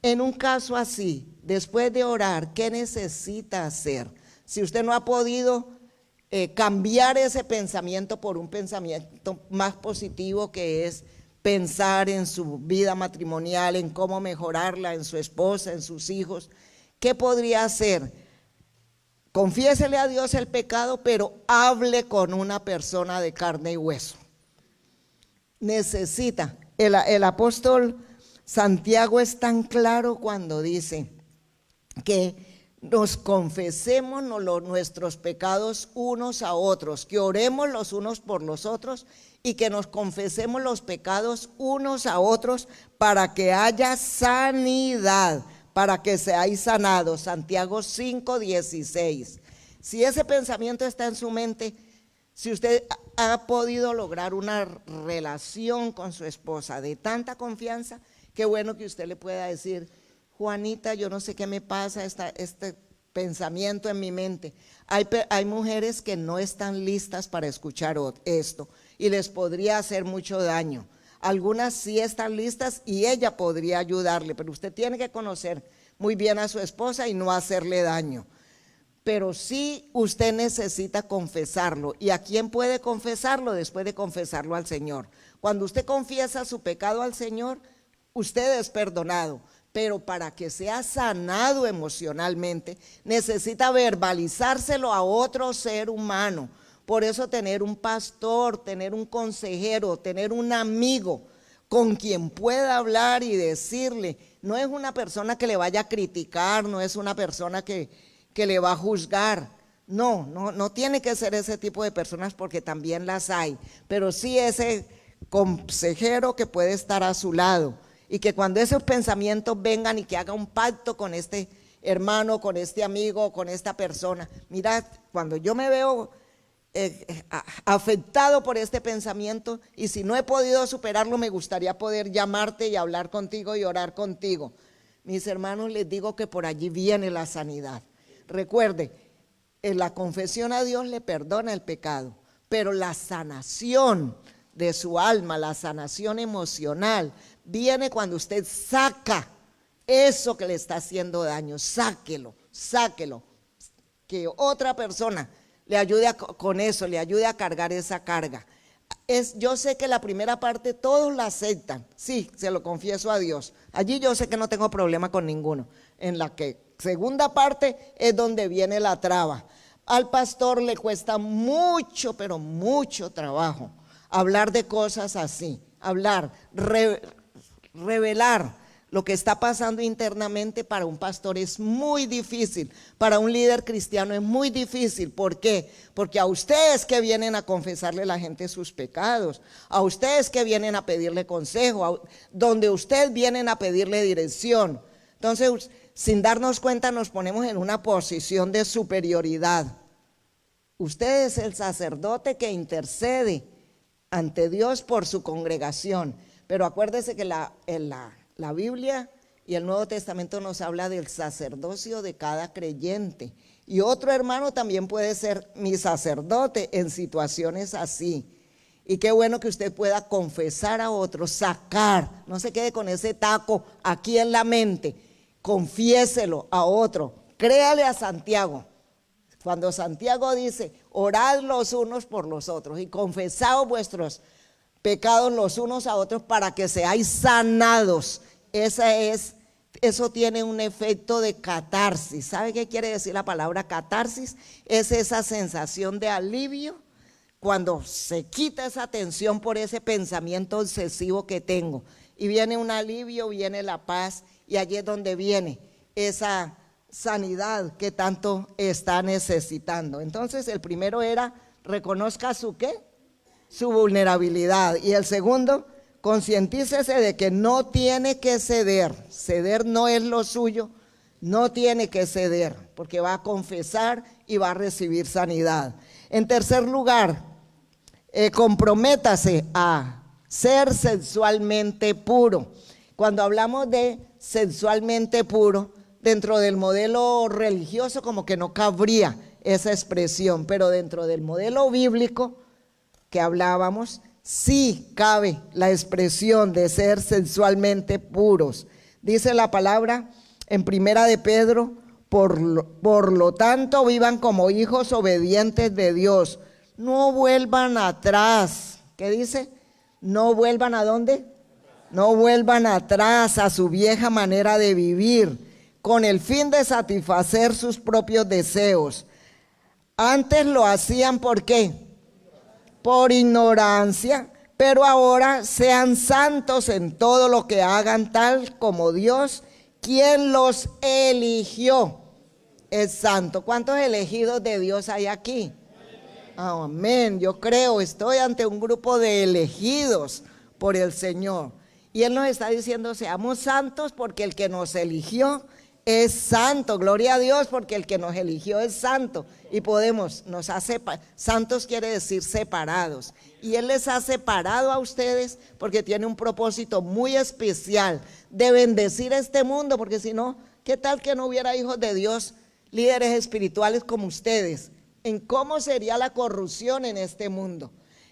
[SPEAKER 2] En un caso así, después de orar, ¿qué necesita hacer? Si usted no ha podido cambiar ese pensamiento por un pensamiento más positivo, que es pensar en su vida matrimonial, en cómo mejorarla, en su esposa, en sus hijos, ¿qué podría hacer? Confiésele a Dios el pecado, pero hable con una persona de carne y hueso. Necesita. El apóstol Santiago es tan claro cuando dice que nos confesemos nuestros pecados unos a otros, que oremos los unos por los otros y que nos confesemos los pecados unos a otros para que haya sanidad, para que seáis sanados. Santiago 5:16. Si ese pensamiento está en su mente, si usted ha podido lograr una relación con su esposa de tanta confianza, qué bueno que usted le pueda decir: Juanita, yo no sé qué me pasa, este pensamiento en mi mente. Hay mujeres que no están listas para escuchar esto y les podría hacer mucho daño. Algunas sí están listas y ella podría ayudarle, pero usted tiene que conocer muy bien a su esposa y no hacerle daño. Pero sí usted necesita confesarlo. ¿Y a quién puede confesarlo? Después de confesarlo al Señor. Cuando usted confiesa su pecado al Señor, usted es perdonado. Pero para que sea sanado emocionalmente, necesita verbalizárselo a otro ser humano. Por eso tener un pastor, tener un consejero, tener un amigo con quien pueda hablar y decirle, no es una persona que le vaya a criticar, no es una persona que le va a juzgar. No tiene que ser ese tipo de personas, porque también las hay, pero sí ese consejero que puede estar a su lado y que cuando esos pensamientos vengan y que haga un pacto con este hermano, con este amigo, con esta persona. Mira, cuando yo me veo afectado por este pensamiento y si no he podido superarlo, me gustaría poder llamarte y hablar contigo y orar contigo. Mis hermanos, les digo que por allí viene la sanidad. Recuerde, en la confesión a Dios le perdona el pecado, pero la sanación de su alma, la sanación emocional, viene cuando usted saca eso que le está haciendo daño. Sáquelo, que otra persona le ayude con eso, le ayude a cargar esa carga. Yo sé que la primera parte todos la aceptan, sí, se lo confieso a Dios. Allí yo sé que no tengo problema con ninguno. En la segunda parte es donde viene la traba. Al pastor le cuesta mucho, pero mucho trabajo hablar de cosas así, revelar lo que está pasando internamente. Para un pastor es muy difícil, para un líder cristiano es muy difícil. ¿Por qué? Porque a ustedes que vienen a confesarle a la gente sus pecados, a ustedes que vienen a pedirle consejo, donde ustedes vienen a pedirle dirección. Entonces, sin darnos cuenta, nos ponemos en una posición de superioridad. Usted es el sacerdote que intercede ante Dios por su congregación, pero acuérdese que la Biblia y el Nuevo Testamento nos habla del sacerdocio de cada creyente, y otro hermano también puede ser mi sacerdote en situaciones así. Y qué bueno que usted pueda confesar a otro, sacar, no se quede con ese taco aquí en la mente, confiéselo a otro. Créale a Santiago, cuando Santiago dice, orad los unos por los otros y confesaos vuestros pecados los unos a otros para que seáis sanados. Eso tiene un efecto de catarsis. ¿Sabe qué quiere decir la palabra catarsis? Es esa sensación de alivio cuando se quita esa tensión por ese pensamiento obsesivo que tengo. Y viene un alivio, viene la paz, y allí es donde viene esa sanidad que tanto está necesitando. Entonces, el primero era, reconozca su ¿qué? Su vulnerabilidad. Y el segundo, concientícese de que no tiene que ceder. Ceder no es lo suyo, no tiene que ceder, porque va a confesar y va a recibir sanidad. En tercer lugar, comprométase a ser sexualmente puro. Cuando hablamos de sexualmente puro, dentro del modelo religioso como que no cabría esa expresión, pero dentro del modelo bíblico que hablábamos, sí cabe la expresión de ser sexualmente puros. Dice la palabra en Primera de Pedro, por lo tanto vivan como hijos obedientes de Dios, no vuelvan atrás. ¿Qué dice? No vuelvan ¿a dónde? No vuelvan atrás a su vieja manera de vivir, con el fin de satisfacer sus propios deseos. Antes lo hacían ¿por qué? Por ignorancia, pero ahora sean santos en todo lo que hagan, tal como Dios, quien los eligió, es santo. ¿Cuántos elegidos de Dios hay aquí? Amén. Yo creo, estoy ante un grupo de elegidos por el Señor. Y Él nos está diciendo, seamos santos porque el que nos eligió es santo. Gloria a Dios, porque el que nos eligió es santo. Y santos quiere decir separados. Y Él les ha separado a ustedes porque tiene un propósito muy especial de bendecir este mundo. Porque si no, ¿qué tal que no hubiera hijos de Dios, líderes espirituales como ustedes? ¿En cómo sería la corrupción en este mundo?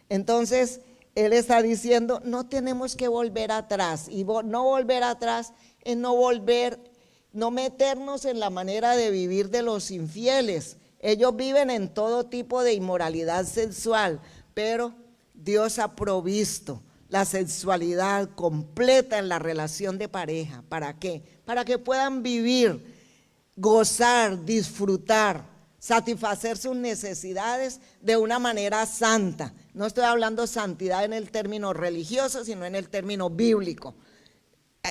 [SPEAKER 2] Entonces, Él está diciendo, no tenemos que volver atrás. Y no volver atrás es no meternos en la manera de vivir de los infieles. Ellos viven en todo tipo de inmoralidad sexual, pero Dios ha provisto la sexualidad completa en la relación de pareja. ¿Para qué? Para que puedan vivir, gozar, disfrutar, satisfacer sus necesidades de una manera santa. No estoy hablando santidad en el término religioso, sino en el término bíblico.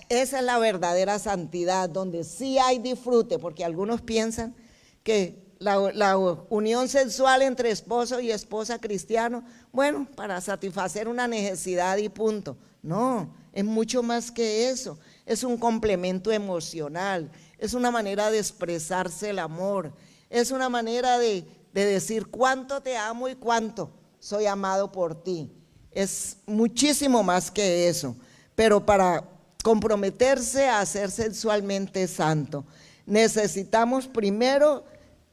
[SPEAKER 2] Esa es la verdadera santidad, donde sí hay disfrute, porque algunos piensan que la unión sexual entre esposo y esposa cristiano, bueno, para satisfacer una necesidad y punto. No, es mucho más que eso. Es un complemento emocional, es una manera de expresarse el amor, es una manera de decir cuánto te amo y cuánto soy amado por ti. Es muchísimo más que eso, pero para comprometerse a ser sexualmente santo, necesitamos primero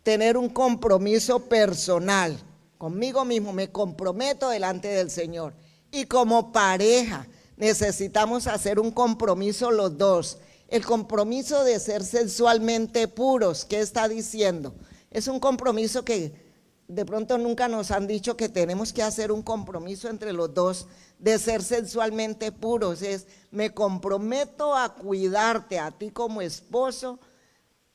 [SPEAKER 2] tener un compromiso personal. Conmigo mismo me comprometo delante del Señor. Y como pareja necesitamos hacer un compromiso los dos. El compromiso de ser sexualmente puros. ¿Qué está diciendo? Es un compromiso que de pronto nunca nos han dicho que tenemos que hacer un compromiso entre los dos de ser sexualmente puros. Es, me comprometo a cuidarte a ti como esposo,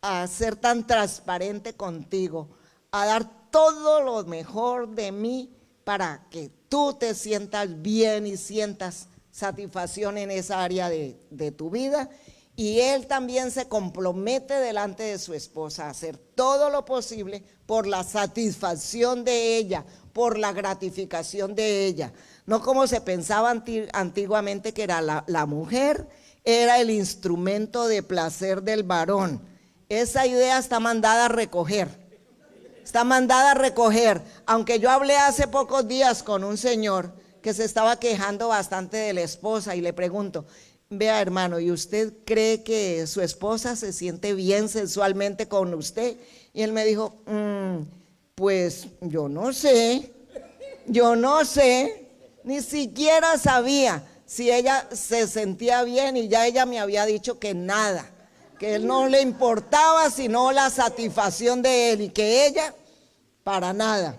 [SPEAKER 2] a ser tan transparente contigo, a dar todo lo mejor de mí para que tú te sientas bien y sientas satisfacción en esa área de tu vida. Y él también se compromete delante de su esposa a hacer todo lo posible por la satisfacción de ella, por la gratificación de ella. No como se pensaba antiguamente que era la mujer, era el instrumento de placer del varón. Esa idea está mandada a recoger. Está mandada a recoger. Aunque yo hablé hace pocos días con un señor que se estaba quejando bastante de la esposa y le pregunto, vea hermano, ¿y usted cree que su esposa se siente bien sexualmente con usted? Y él me dijo, pues yo no sé, ni siquiera sabía si ella se sentía bien y ya ella me había dicho que nada, que él no le importaba sino la satisfacción de él y que ella para nada.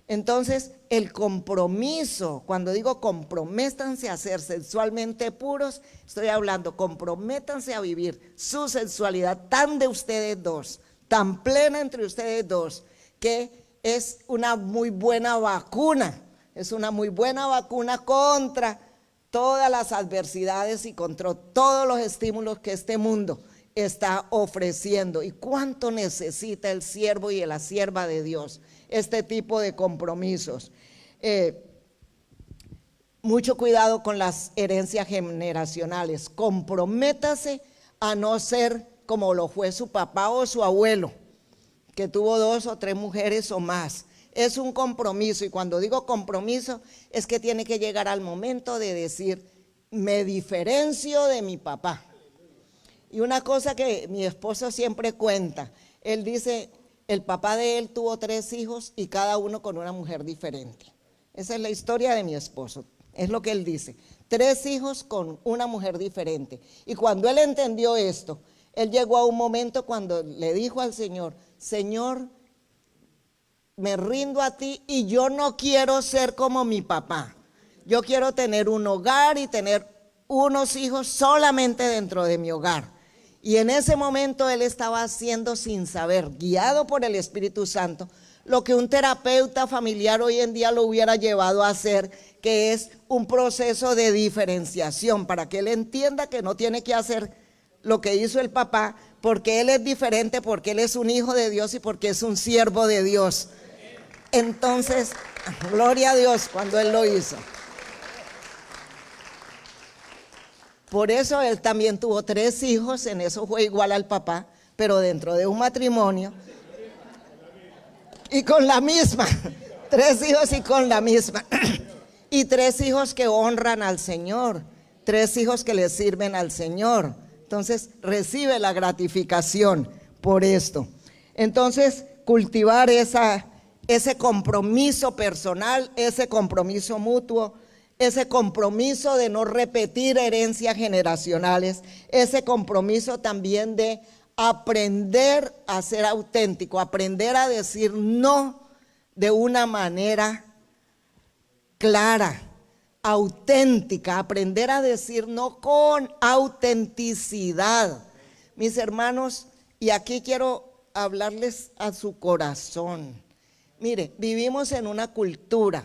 [SPEAKER 2] Entonces, el compromiso, cuando digo comprométanse a ser sexualmente puros, estoy hablando, comprométanse a vivir su sexualidad tan de ustedes dos, tan plena entre ustedes dos, que es una muy buena vacuna, contra todas las adversidades y contra todos los estímulos que este mundo está ofreciendo. ¿Y cuánto necesita el siervo y la sierva de Dios este tipo de compromisos? Mucho cuidado con las herencias generacionales. Comprométase a no ser como lo fue su papá o su abuelo, que tuvo 2 o 3 mujeres o más. Es un compromiso, y cuando digo compromiso es que tiene que llegar al momento de decir, me diferencio de mi papá. Y una cosa que mi esposo siempre cuenta, él dice, el papá de él tuvo 3 hijos y cada uno con una mujer diferente. Esa es la historia de mi esposo, es lo que él dice, 3 hijos con una mujer diferente. Y cuando él entendió esto, él llegó a un momento cuando le dijo al Señor, Señor, me rindo a ti y yo no quiero ser como mi papá. Yo quiero tener un hogar y tener unos hijos solamente dentro de mi hogar. Y en ese momento él estaba haciendo sin saber, guiado por el Espíritu Santo, lo que un terapeuta familiar hoy en día lo hubiera llevado a hacer, que es un proceso de diferenciación para que él entienda que no tiene que hacer lo que hizo el papá, porque él es diferente, porque él es un hijo de Dios y porque es un siervo de Dios. Entonces, gloria a Dios cuando él lo hizo. Por eso él también tuvo 3 hijos, en eso fue igual al papá, pero dentro de un matrimonio y con la misma, 3 hijos y con la misma, y 3 hijos que honran al Señor, 3 hijos que le sirven al Señor. Entonces recibe la gratificación por esto. Entonces cultivar ese compromiso personal, ese compromiso mutuo, ese compromiso de no repetir herencias generacionales, ese compromiso también de aprender a ser auténtico, aprender a decir no de una manera clara, auténtica, aprender a decir no con autenticidad. Mis hermanos, y aquí quiero hablarles a su corazón. Mire, vivimos en una cultura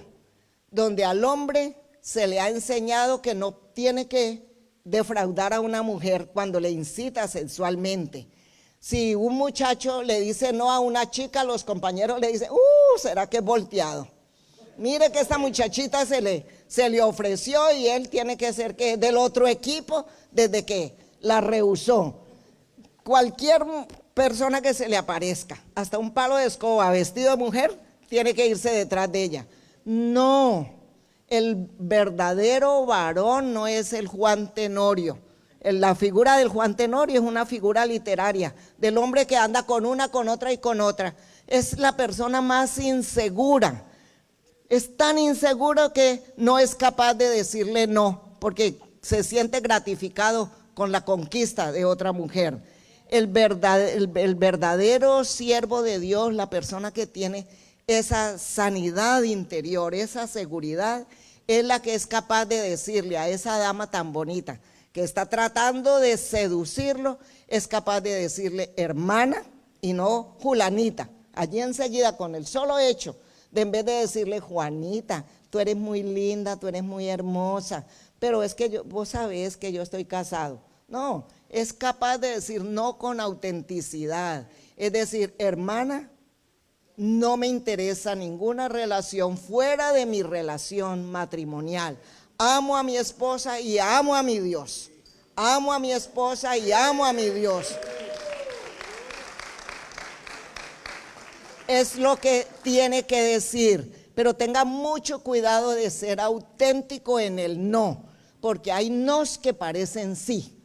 [SPEAKER 2] donde al hombre se le ha enseñado que no tiene que defraudar a una mujer cuando le incita sexualmente. Si un muchacho le dice no a una chica, los compañeros le dicen, ¿será que es volteado? Mire que esta muchachita se le ofreció y él tiene que ser que del otro equipo desde que la rehusó. Cualquier persona que se le aparezca, hasta un palo de escoba vestido de mujer, tiene que irse detrás de ella. No, el verdadero varón no es el Juan Tenorio. La figura del Juan Tenorio es una figura literaria, del hombre que anda con una, con otra y con otra. Es la persona más insegura. Es tan inseguro que no es capaz de decirle no, porque se siente gratificado con la conquista de otra mujer. El verdadero siervo de Dios, la persona que tiene esa sanidad interior, esa seguridad, es la que es capaz de decirle a esa dama tan bonita que está tratando de seducirlo, es capaz de decirle hermana y no Julanita. Allí enseguida, con el solo hecho de, en vez de decirle Juanita, tú eres muy linda, tú eres muy hermosa, pero es que vos sabés que yo estoy casado. No, es capaz de decir no con autenticidad. Es decir, hermana, no me interesa ninguna relación fuera de mi relación matrimonial. Amo a mi esposa y amo a mi Dios. Amo a mi esposa y amo a mi Dios. Es lo que tiene que decir, pero tenga mucho cuidado de ser auténtico en el no, porque hay nos que parecen sí.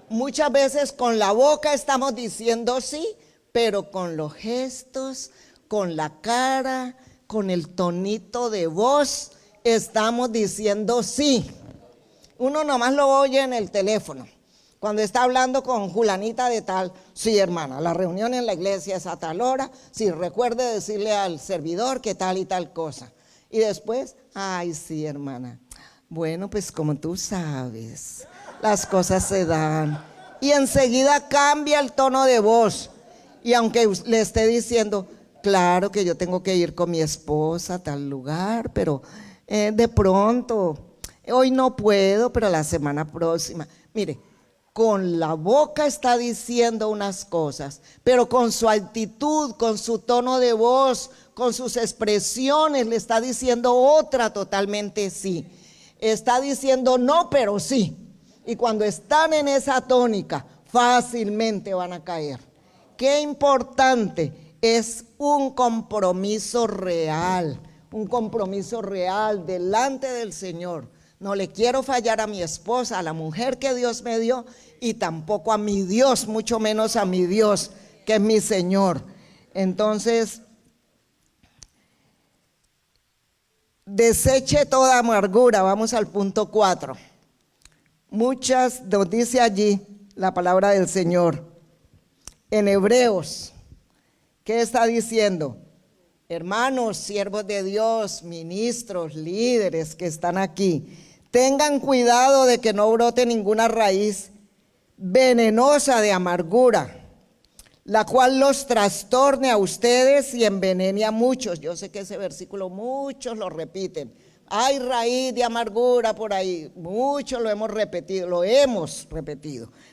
[SPEAKER 2] Muchas veces con la boca estamos diciendo sí, pero con los gestos, con la cara, con el tonito de voz, estamos diciendo sí. Uno nomás lo oye en el teléfono. Cuando está hablando con Julanita de tal, sí hermana, la reunión en la iglesia es a tal hora, sí, recuerde decirle al servidor que tal y tal cosa. Y después, ay sí hermana, bueno pues como tú sabes, las cosas se dan. Y enseguida cambia el tono de voz. Y aunque le esté diciendo, claro que yo tengo que ir con mi esposa a tal lugar, pero de pronto, hoy no puedo, pero la semana próxima. Mire, con la boca está diciendo unas cosas, pero con su actitud, con su tono de voz, con sus expresiones, le está diciendo otra totalmente sí. Está diciendo no, pero sí. Y cuando están en esa tónica, fácilmente van a caer. Qué importante es un compromiso real delante del Señor. No le quiero fallar a mi esposa, a la mujer que Dios me dio, y tampoco a mi Dios, mucho menos a mi Dios, que es mi Señor. Entonces, deseche toda amargura. Vamos al punto 4. Muchas, nos dice allí la palabra del Señor. En Hebreos, ¿qué está diciendo? Hermanos, siervos de Dios, ministros, líderes que están aquí, tengan cuidado de que no brote ninguna raíz venenosa de amargura, la cual los trastorne a ustedes y envenene a muchos. Yo sé que ese versículo muchos lo repiten. Hay raíz de amargura por ahí, muchos lo hemos repetido,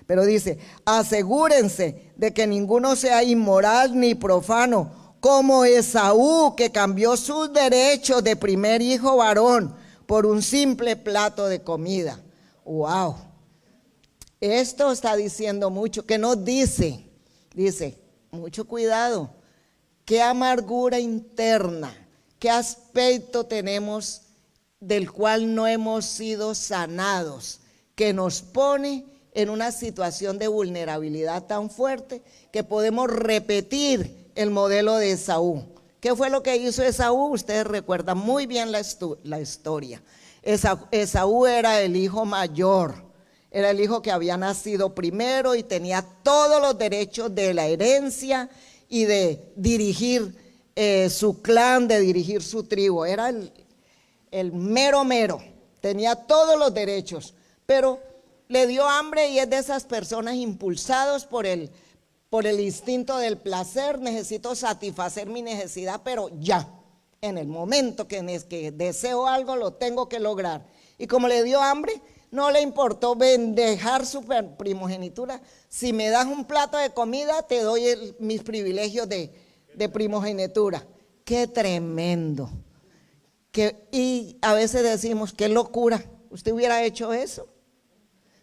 [SPEAKER 2] pero dice, asegúrense de que ninguno sea inmoral ni profano, como Esaú, que cambió sus derechos de primer hijo varón por un simple plato de comida. ¡Wow! Esto está diciendo mucho. ¿Qué nos dice? Dice, mucho cuidado, qué amargura interna, qué aspecto tenemos del cual no hemos sido sanados, que nos pone en una situación de vulnerabilidad tan fuerte que podemos repetir el modelo de Esaú. ¿Qué fue lo que hizo Esaú? Ustedes recuerdan muy bien la historia. Esaú era el hijo mayor, era el hijo que había nacido primero y tenía todos los derechos de la herencia y de dirigir su clan, de dirigir su tribu. Era el mero, tenía todos los derechos, pero le dio hambre y es de esas personas impulsados por el instinto del placer. Necesito satisfacer mi necesidad, pero ya, en el momento que deseo algo, lo tengo que lograr. Y como le dio hambre, no le importó dejar su primogenitura. Si me das un plato de comida, te doy mis privilegios de primogenitura. ¡Qué tremendo! Y a veces decimos, qué locura, ¿usted hubiera hecho eso?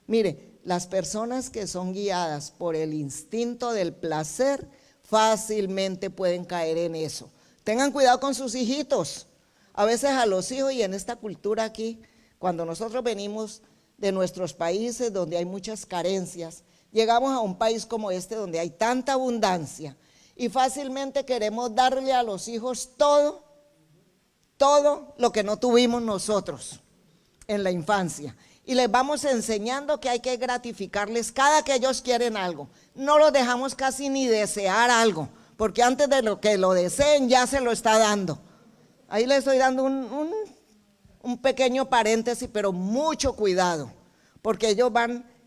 [SPEAKER 2] Mire, las personas que son guiadas por el instinto del placer fácilmente pueden caer en eso. Tengan cuidado con sus hijitos. A veces a los hijos, y en esta cultura aquí, cuando nosotros venimos de nuestros países donde hay muchas carencias, llegamos a un país como este donde hay tanta abundancia y fácilmente queremos darle a los hijos todo lo que no tuvimos nosotros en la infancia. Y les vamos enseñando que hay que gratificarles cada que ellos quieren algo. No los dejamos casi ni desear algo, porque antes de lo que lo deseen ya se lo está dando. Ahí les estoy dando un pequeño paréntesis, pero mucho cuidado, porque ellos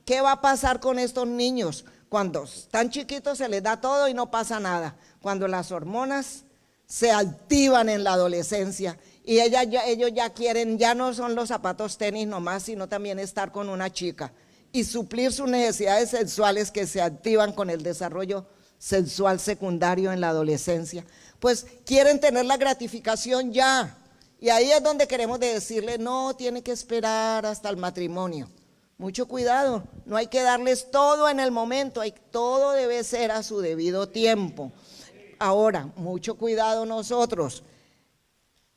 [SPEAKER 2] ¿qué va a pasar con estos niños? Cuando están chiquitos se les da todo y no pasa nada. Cuando las hormonas se activan en la adolescencia y ellos ya quieren, ya no son los zapatos tenis nomás, sino también estar con una chica y suplir sus necesidades sexuales que se activan con el desarrollo sexual secundario en la adolescencia. Pues quieren tener la gratificación ya, y ahí es donde queremos decirle, no, tiene que esperar hasta el matrimonio. Mucho cuidado, no hay que darles todo en el momento, todo debe ser a su debido tiempo. Ahora, mucho cuidado nosotros.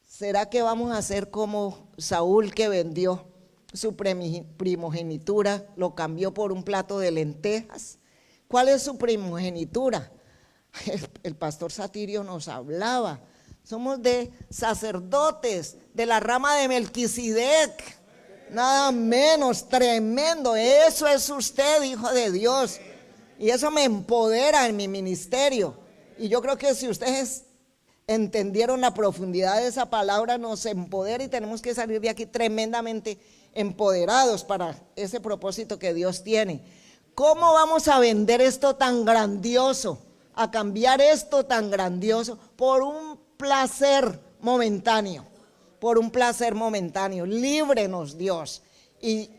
[SPEAKER 2] ¿Será que vamos a ser como Saúl, que vendió su primogenitura, lo cambió por un plato de lentejas? ¿Cuál es su primogenitura? El pastor Satirio nos hablaba. Somos de sacerdotes, de la rama de Melquisedec. Nada menos, tremendo. Eso es usted, hijo de Dios. Y eso me empodera en mi ministerio. Y yo creo que si ustedes entendieron la profundidad de esa palabra, nos empodera y tenemos que salir de aquí tremendamente empoderados para ese propósito que Dios tiene. ¿Cómo vamos a vender esto tan grandioso? A cambiar esto tan grandioso por un placer momentáneo. Por un placer momentáneo. Líbrenos, Dios. Y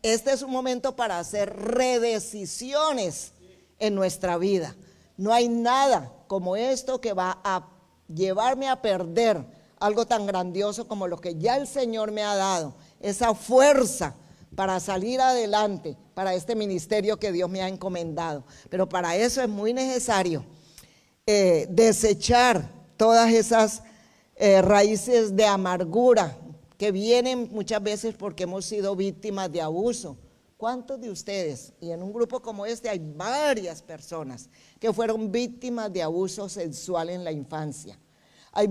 [SPEAKER 2] este es un momento para hacer redecisiones en nuestra vida. No hay nada como esto que va a llevarme a perder algo tan grandioso como lo que ya el Señor me ha dado, esa fuerza para salir adelante, para este ministerio que Dios me ha encomendado. Pero para eso es muy necesario desechar todas esas raíces de amargura que vienen muchas veces porque hemos sido víctimas de abuso. ¿Cuántos de ustedes, y en un grupo como este hay varias personas que fueron víctimas de abuso sexual en la infancia? Hay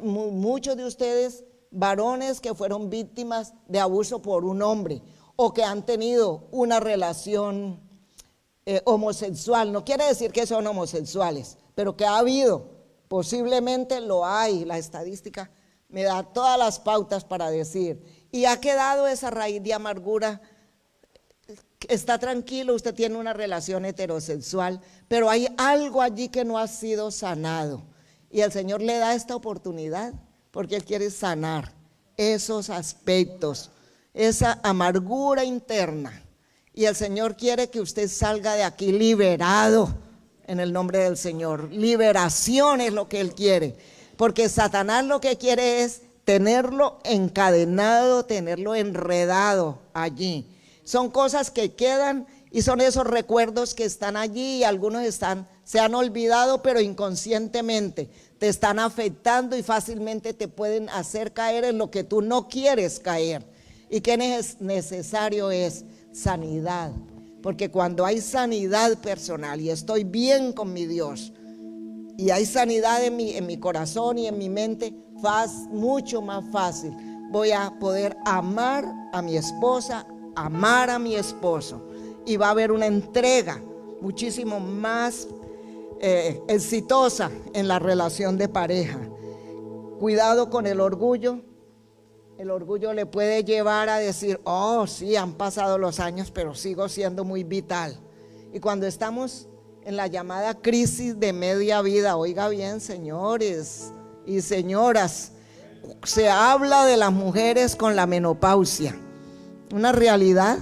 [SPEAKER 2] muchos de ustedes, varones, que fueron víctimas de abuso por un hombre o que han tenido una relación homosexual. No quiere decir que son homosexuales, pero que ha habido, posiblemente lo hay. La estadística me da todas las pautas para decir. Y ha quedado esa raíz de amargura está tranquilo, usted tiene una relación heterosexual, pero hay algo allí que no ha sido sanado. Y el Señor le da esta oportunidad porque Él quiere sanar esos aspectos, esa amargura interna. Y el Señor quiere que usted salga de aquí liberado en el nombre del Señor. Liberación es lo que Él quiere, porque Satanás lo que quiere es tenerlo encadenado, tenerlo enredado allí. Son cosas que quedan y son esos recuerdos que están allí y algunos se han olvidado, pero inconscientemente te están afectando y fácilmente te pueden hacer caer en lo que tú no quieres caer. Y que necesario es sanidad, porque cuando hay sanidad personal y estoy bien con mi Dios y hay sanidad en mi corazón y en mi mente, mucho más fácil voy a poder amar a mi esposa, amar a mi esposo, y va a haber una entrega muchísimo más exitosa en la relación de pareja. Cuidado con el orgullo. El orgullo le puede llevar a decir, oh sí, han pasado los años, pero sigo siendo muy vital. Y cuando estamos en la llamada crisis de media vida, oiga bien, señores y señoras, se habla de las mujeres con la menopausia, una realidad.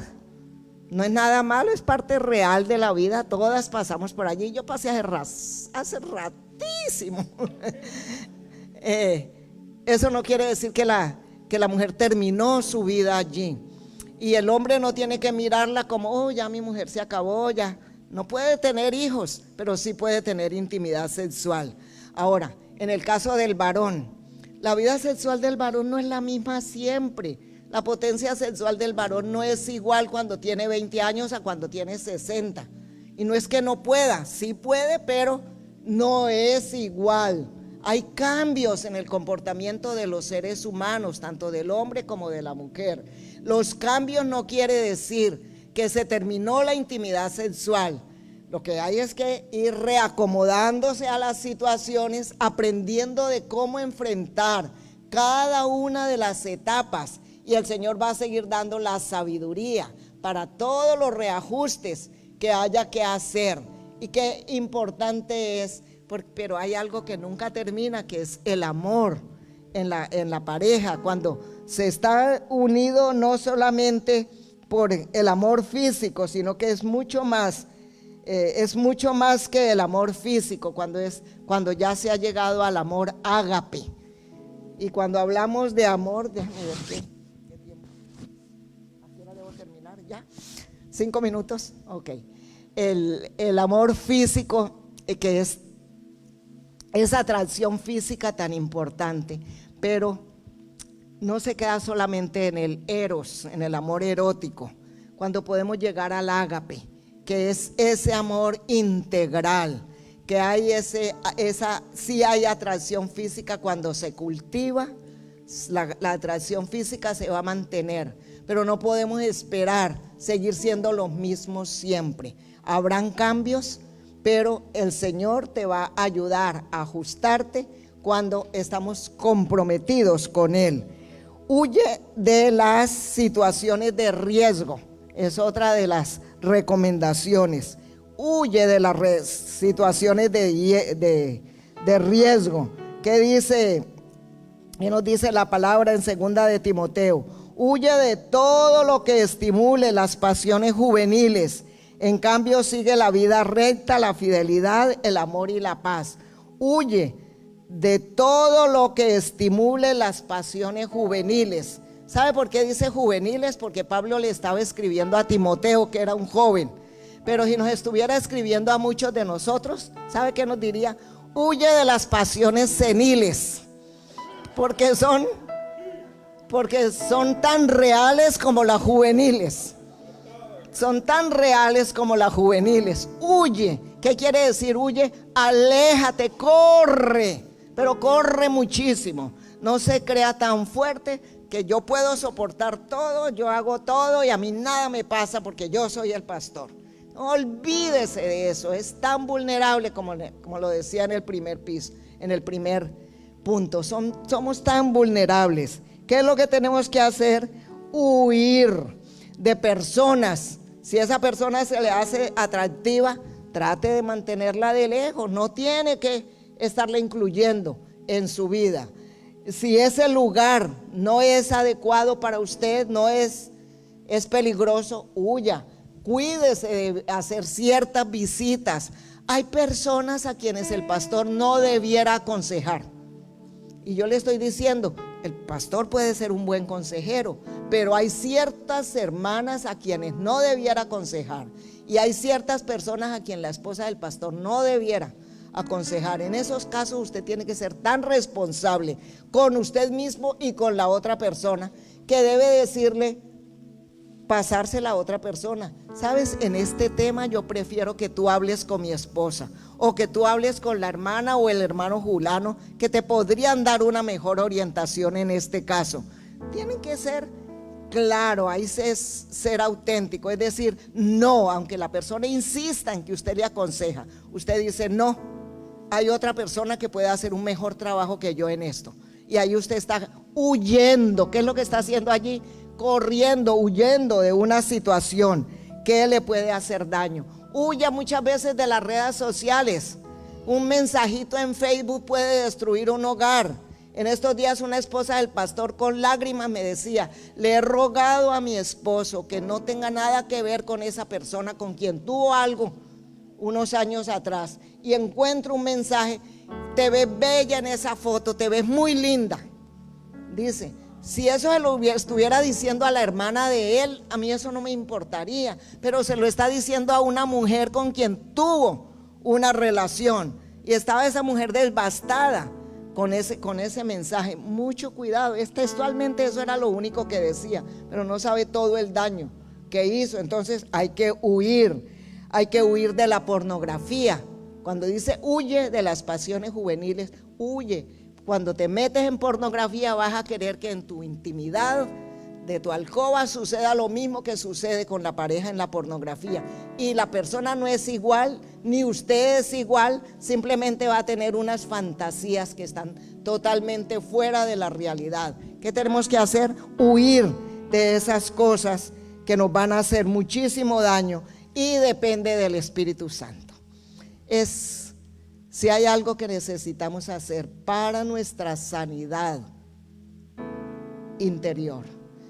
[SPEAKER 2] No es nada malo, es parte real de la vida, todas pasamos por allí. Yo pasé hace ratísimo. Eso no quiere decir que la mujer terminó su vida allí. Y el hombre no tiene que mirarla como, oh, ya mi mujer se acabó, ya. No puede tener hijos, pero sí puede tener intimidad sexual. Ahora, en el caso del varón, la vida sexual del varón no es la misma siempre. La potencia sexual del varón no es igual cuando tiene 20 años a cuando tiene 60. Y no es que no pueda, sí puede, pero no es igual. Hay cambios en el comportamiento de los seres humanos, tanto del hombre como de la mujer. Los cambios no quiere decir que se terminó la intimidad sexual. Lo que hay es que ir reacomodándose a las situaciones, aprendiendo de cómo enfrentar cada una de las etapas. Y el Señor va a seguir dando la sabiduría para todos los reajustes que haya que hacer. Y qué importante es, pero hay algo que nunca termina, que es el amor en la pareja. Cuando se está unido no solamente por el amor físico, sino que es mucho más que el amor físico, cuando ya se ha llegado al amor ágape. Y cuando hablamos de amor, déjame ver qué tiempo. ¿A qué hora debo terminar? ¿Ya? 5 minutos. Ok. El amor físico, que es esa atracción física tan importante, pero no se queda solamente en el eros, en el amor erótico, cuando podemos llegar al ágape, que es ese amor integral, que hay sí hay atracción física cuando se cultiva, la atracción física se va a mantener, pero no podemos esperar seguir siendo los mismos siempre. Habrán cambios, pero el Señor te va a ayudar a ajustarte cuando estamos comprometidos con Él. Huye de las situaciones de riesgo, es otra de las recomendaciones. Huye de las situaciones de riesgo. ¿Qué nos dice la palabra en 2 de Timoteo? Huye de todo lo que estimule las pasiones juveniles. En cambio, sigue la vida recta, la fidelidad, el amor y la paz. Huye de todo lo que estimule las pasiones juveniles. ¿Sabe por qué dice juveniles? Porque Pablo le estaba escribiendo a Timoteo, que era un joven. Pero si nos estuviera escribiendo a muchos de nosotros, ¿sabe qué nos diría? Huye de las pasiones seniles, porque son tan reales como las juveniles. Son tan reales como las juveniles. Huye. ¿Qué quiere decir huye? Aléjate, corre, pero corre muchísimo. No se crea tan fuerte que yo puedo soportar todo, yo hago todo y a mí nada me pasa porque yo soy el pastor. No, olvídese de eso, es tan vulnerable como lo decía en el primer piso, en el primer punto. Somos tan vulnerables. ¿Qué es lo que tenemos que hacer? Huir de personas Si esa persona se le hace atractiva, trate de mantenerla de lejos, no tiene que estarla incluyendo en su vida. Si ese lugar no es adecuado para usted, no es peligroso, huya. Cuídese de hacer ciertas visitas. Hay personas a quienes el pastor no debiera aconsejar. Y yo le estoy diciendo, el pastor puede ser un buen consejero, pero hay ciertas hermanas a quienes no debiera aconsejar. Y hay ciertas personas a quien la esposa del pastor no debiera aconsejar. En esos casos usted tiene que ser tan responsable con usted mismo y con la otra persona que debe decirle, pasársela a otra persona. Sabes, en este tema yo prefiero que tú hables con mi esposa, o que tú hables con la hermana o el hermano Julano, que te podrían dar una mejor orientación en este caso. Tienen que ser claro, ahí es ser auténtico, es decir, no, aunque la persona insista en que usted le aconseja, usted dice no, hay otra persona que puede hacer un mejor trabajo que yo en esto. Y ahí usted está huyendo. ¿Qué es lo que está haciendo allí? Corriendo, huyendo de una situación que le puede hacer daño. Huya muchas veces de las redes sociales. Un mensajito en Facebook puede destruir un hogar. En estos días una esposa del pastor con lágrimas me decía, le he rogado a mi esposo que no tenga nada que ver con esa persona con quien tuvo algo unos años atrás, y encuentro un mensaje, te ves bella en esa foto, te ves muy linda. Dice, si eso se lo estuviera diciendo a la hermana de él, a mí eso no me importaría, pero se lo está diciendo a una mujer con quien tuvo una relación, y estaba esa mujer devastada con ese mensaje. Mucho cuidado, textualmente eso era lo único que decía, pero no sabe todo el daño que hizo. Entonces hay que huir de la pornografía. Cuando dice huye de las pasiones juveniles, huye. Cuando te metes en pornografía vas a querer que en tu intimidad de tu alcoba suceda lo mismo que sucede con la pareja en la pornografía. Y la persona no es igual, ni usted es igual, simplemente va a tener unas fantasías que están totalmente fuera de la realidad. ¿Qué tenemos que hacer? Huir de esas cosas que nos van a hacer muchísimo daño, y depende del Espíritu Santo. Si hay algo que necesitamos hacer para nuestra sanidad interior,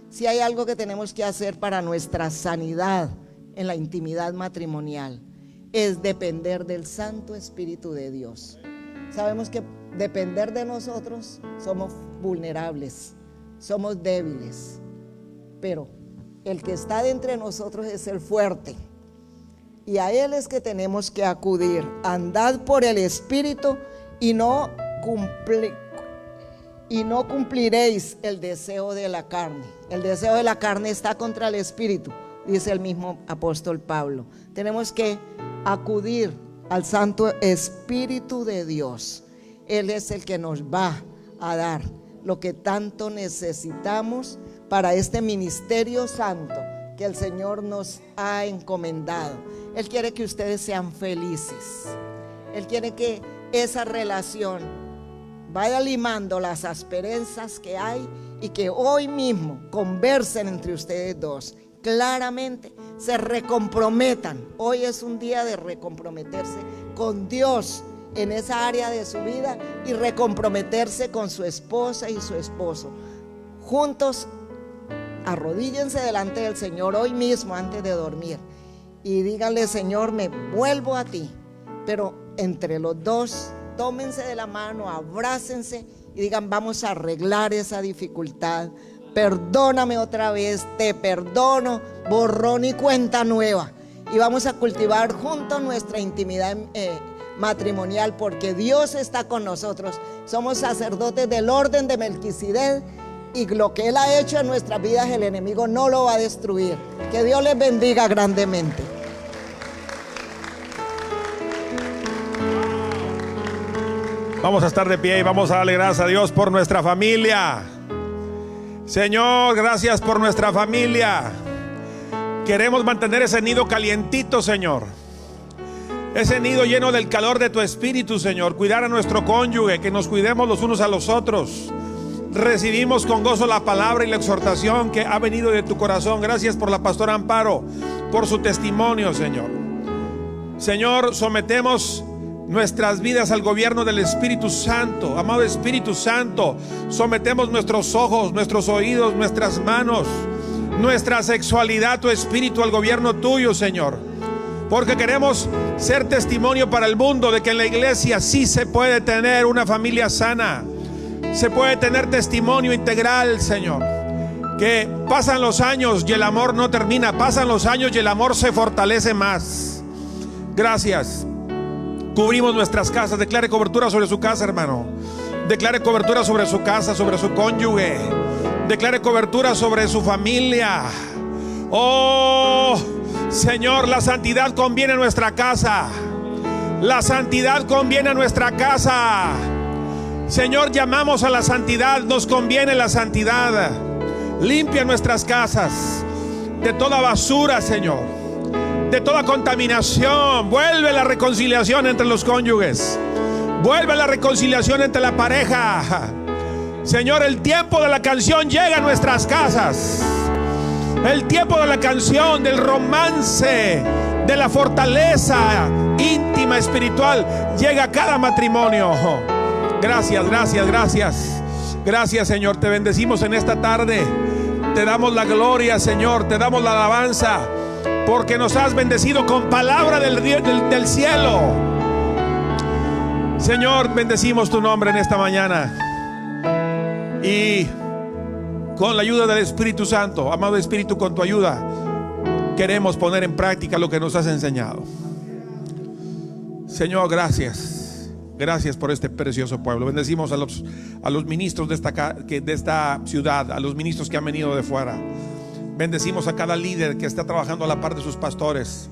[SPEAKER 2] si hay algo que tenemos que hacer para nuestra sanidad en la intimidad matrimonial, es depender del Santo Espíritu de Dios. Sabemos que depender de nosotros somos vulnerables, somos débiles, pero el que está de entre nosotros es el fuerte. Y a Él es que tenemos que acudir. Andad por el Espíritu y no cumpliréis el deseo de la carne. El deseo de la carne está contra el Espíritu, dice el mismo apóstol Pablo. Tenemos que acudir al Santo Espíritu de Dios. Él es el que nos va a dar lo que tanto necesitamos para este ministerio santo que el Señor nos ha encomendado. Él quiere que ustedes sean felices. Él quiere que esa relación vaya limando las asperezas que hay, y que hoy mismo conversen entre ustedes dos claramente, se recomprometan. Hoy es un día de recomprometerse con Dios en esa área de su vida, y recomprometerse con su esposa y su esposo. Juntos arrodíllense delante del Señor hoy mismo antes de dormir y díganle: Señor, me vuelvo a ti. Pero entre los dos, tómense de la mano, abrácense y digan: vamos a arreglar esa dificultad. Perdóname otra vez, te perdono, borrón y cuenta nueva. Y vamos a cultivar juntos nuestra intimidad matrimonial, porque Dios está con nosotros. Somos sacerdotes del orden de Melquisedec, y lo que Él ha hecho en nuestras vidas, el enemigo no lo va a destruir. Que Dios les bendiga grandemente.
[SPEAKER 1] Vamos a estar de pie y vamos a darle gracias a Dios por nuestra familia. Señor, gracias por nuestra familia. Queremos mantener ese nido calientito, Señor. Ese nido lleno del calor de tu espíritu, Señor. Cuidar a nuestro cónyuge, que nos cuidemos los unos a los otros. Recibimos con gozo la palabra y la exhortación que ha venido de tu corazón. Gracias por la pastora Amparo. por su testimonio, Señor. Señor, sometemos nuestras vidas al gobierno del Espíritu Santo. Amado Espíritu Santo, sometemos nuestros ojos, nuestros oídos, nuestras manos, nuestra sexualidad, tu espíritu al gobierno tuyo, Señor. Porque queremos ser testimonio para el mundo de que en la iglesia sí se puede tener una familia sana. Se puede tener testimonio integral, Señor. Que pasan los años y el amor no termina. Pasan los años y el amor se fortalece más. Gracias. Cubrimos nuestras casas. Declare cobertura sobre su casa, hermano. Declare cobertura sobre su casa, sobre su cónyuge. Declare cobertura sobre su familia. Oh, Señor, la santidad conviene a nuestra casa. La santidad conviene a nuestra casa. Señor, llamamos a la santidad. Nos conviene la santidad. Limpia nuestras casas de toda basura, Señor, de toda contaminación. Vuelve la reconciliación entre los cónyuges. Vuelve la reconciliación entre la pareja. Señor, el tiempo de la canción llega a nuestras casas. El tiempo de la canción, del romance, de la fortaleza íntima, espiritual, llega a cada matrimonio. Gracias, gracias, gracias. Gracias, Señor, te bendecimos en esta tarde. Te damos la gloria, Señor, te damos la alabanza, porque nos has bendecido con palabra del cielo. Señor, bendecimos tu nombre en esta mañana. Y con la ayuda del Espíritu Santo, amado Espíritu, con tu ayuda, queremos poner en práctica lo que nos has enseñado. Señor, gracias. Gracias por este precioso pueblo. Bendecimos a los ministros de esta ciudad, a los ministros que han venido de fuera. Bendecimos a cada líder que está trabajando a la par de sus pastores.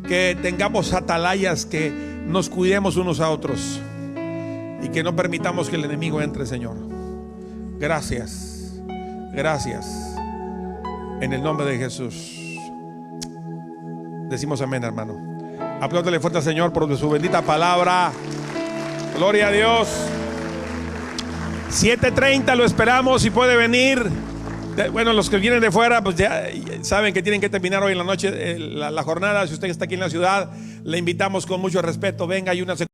[SPEAKER 1] Que tengamos atalayas, que nos cuidemos unos a otros y que no permitamos que el enemigo entre, Señor. Gracias, gracias. En el nombre de Jesús decimos amén, hermano. Apláudele fuerte al Señor por su bendita palabra. Gloria a Dios. 7:30 lo esperamos, si puede venir. Bueno, los que vienen de fuera, pues ya saben que tienen que terminar hoy en la noche la jornada. Si usted está aquí en la ciudad, le invitamos con mucho respeto. Venga, hay una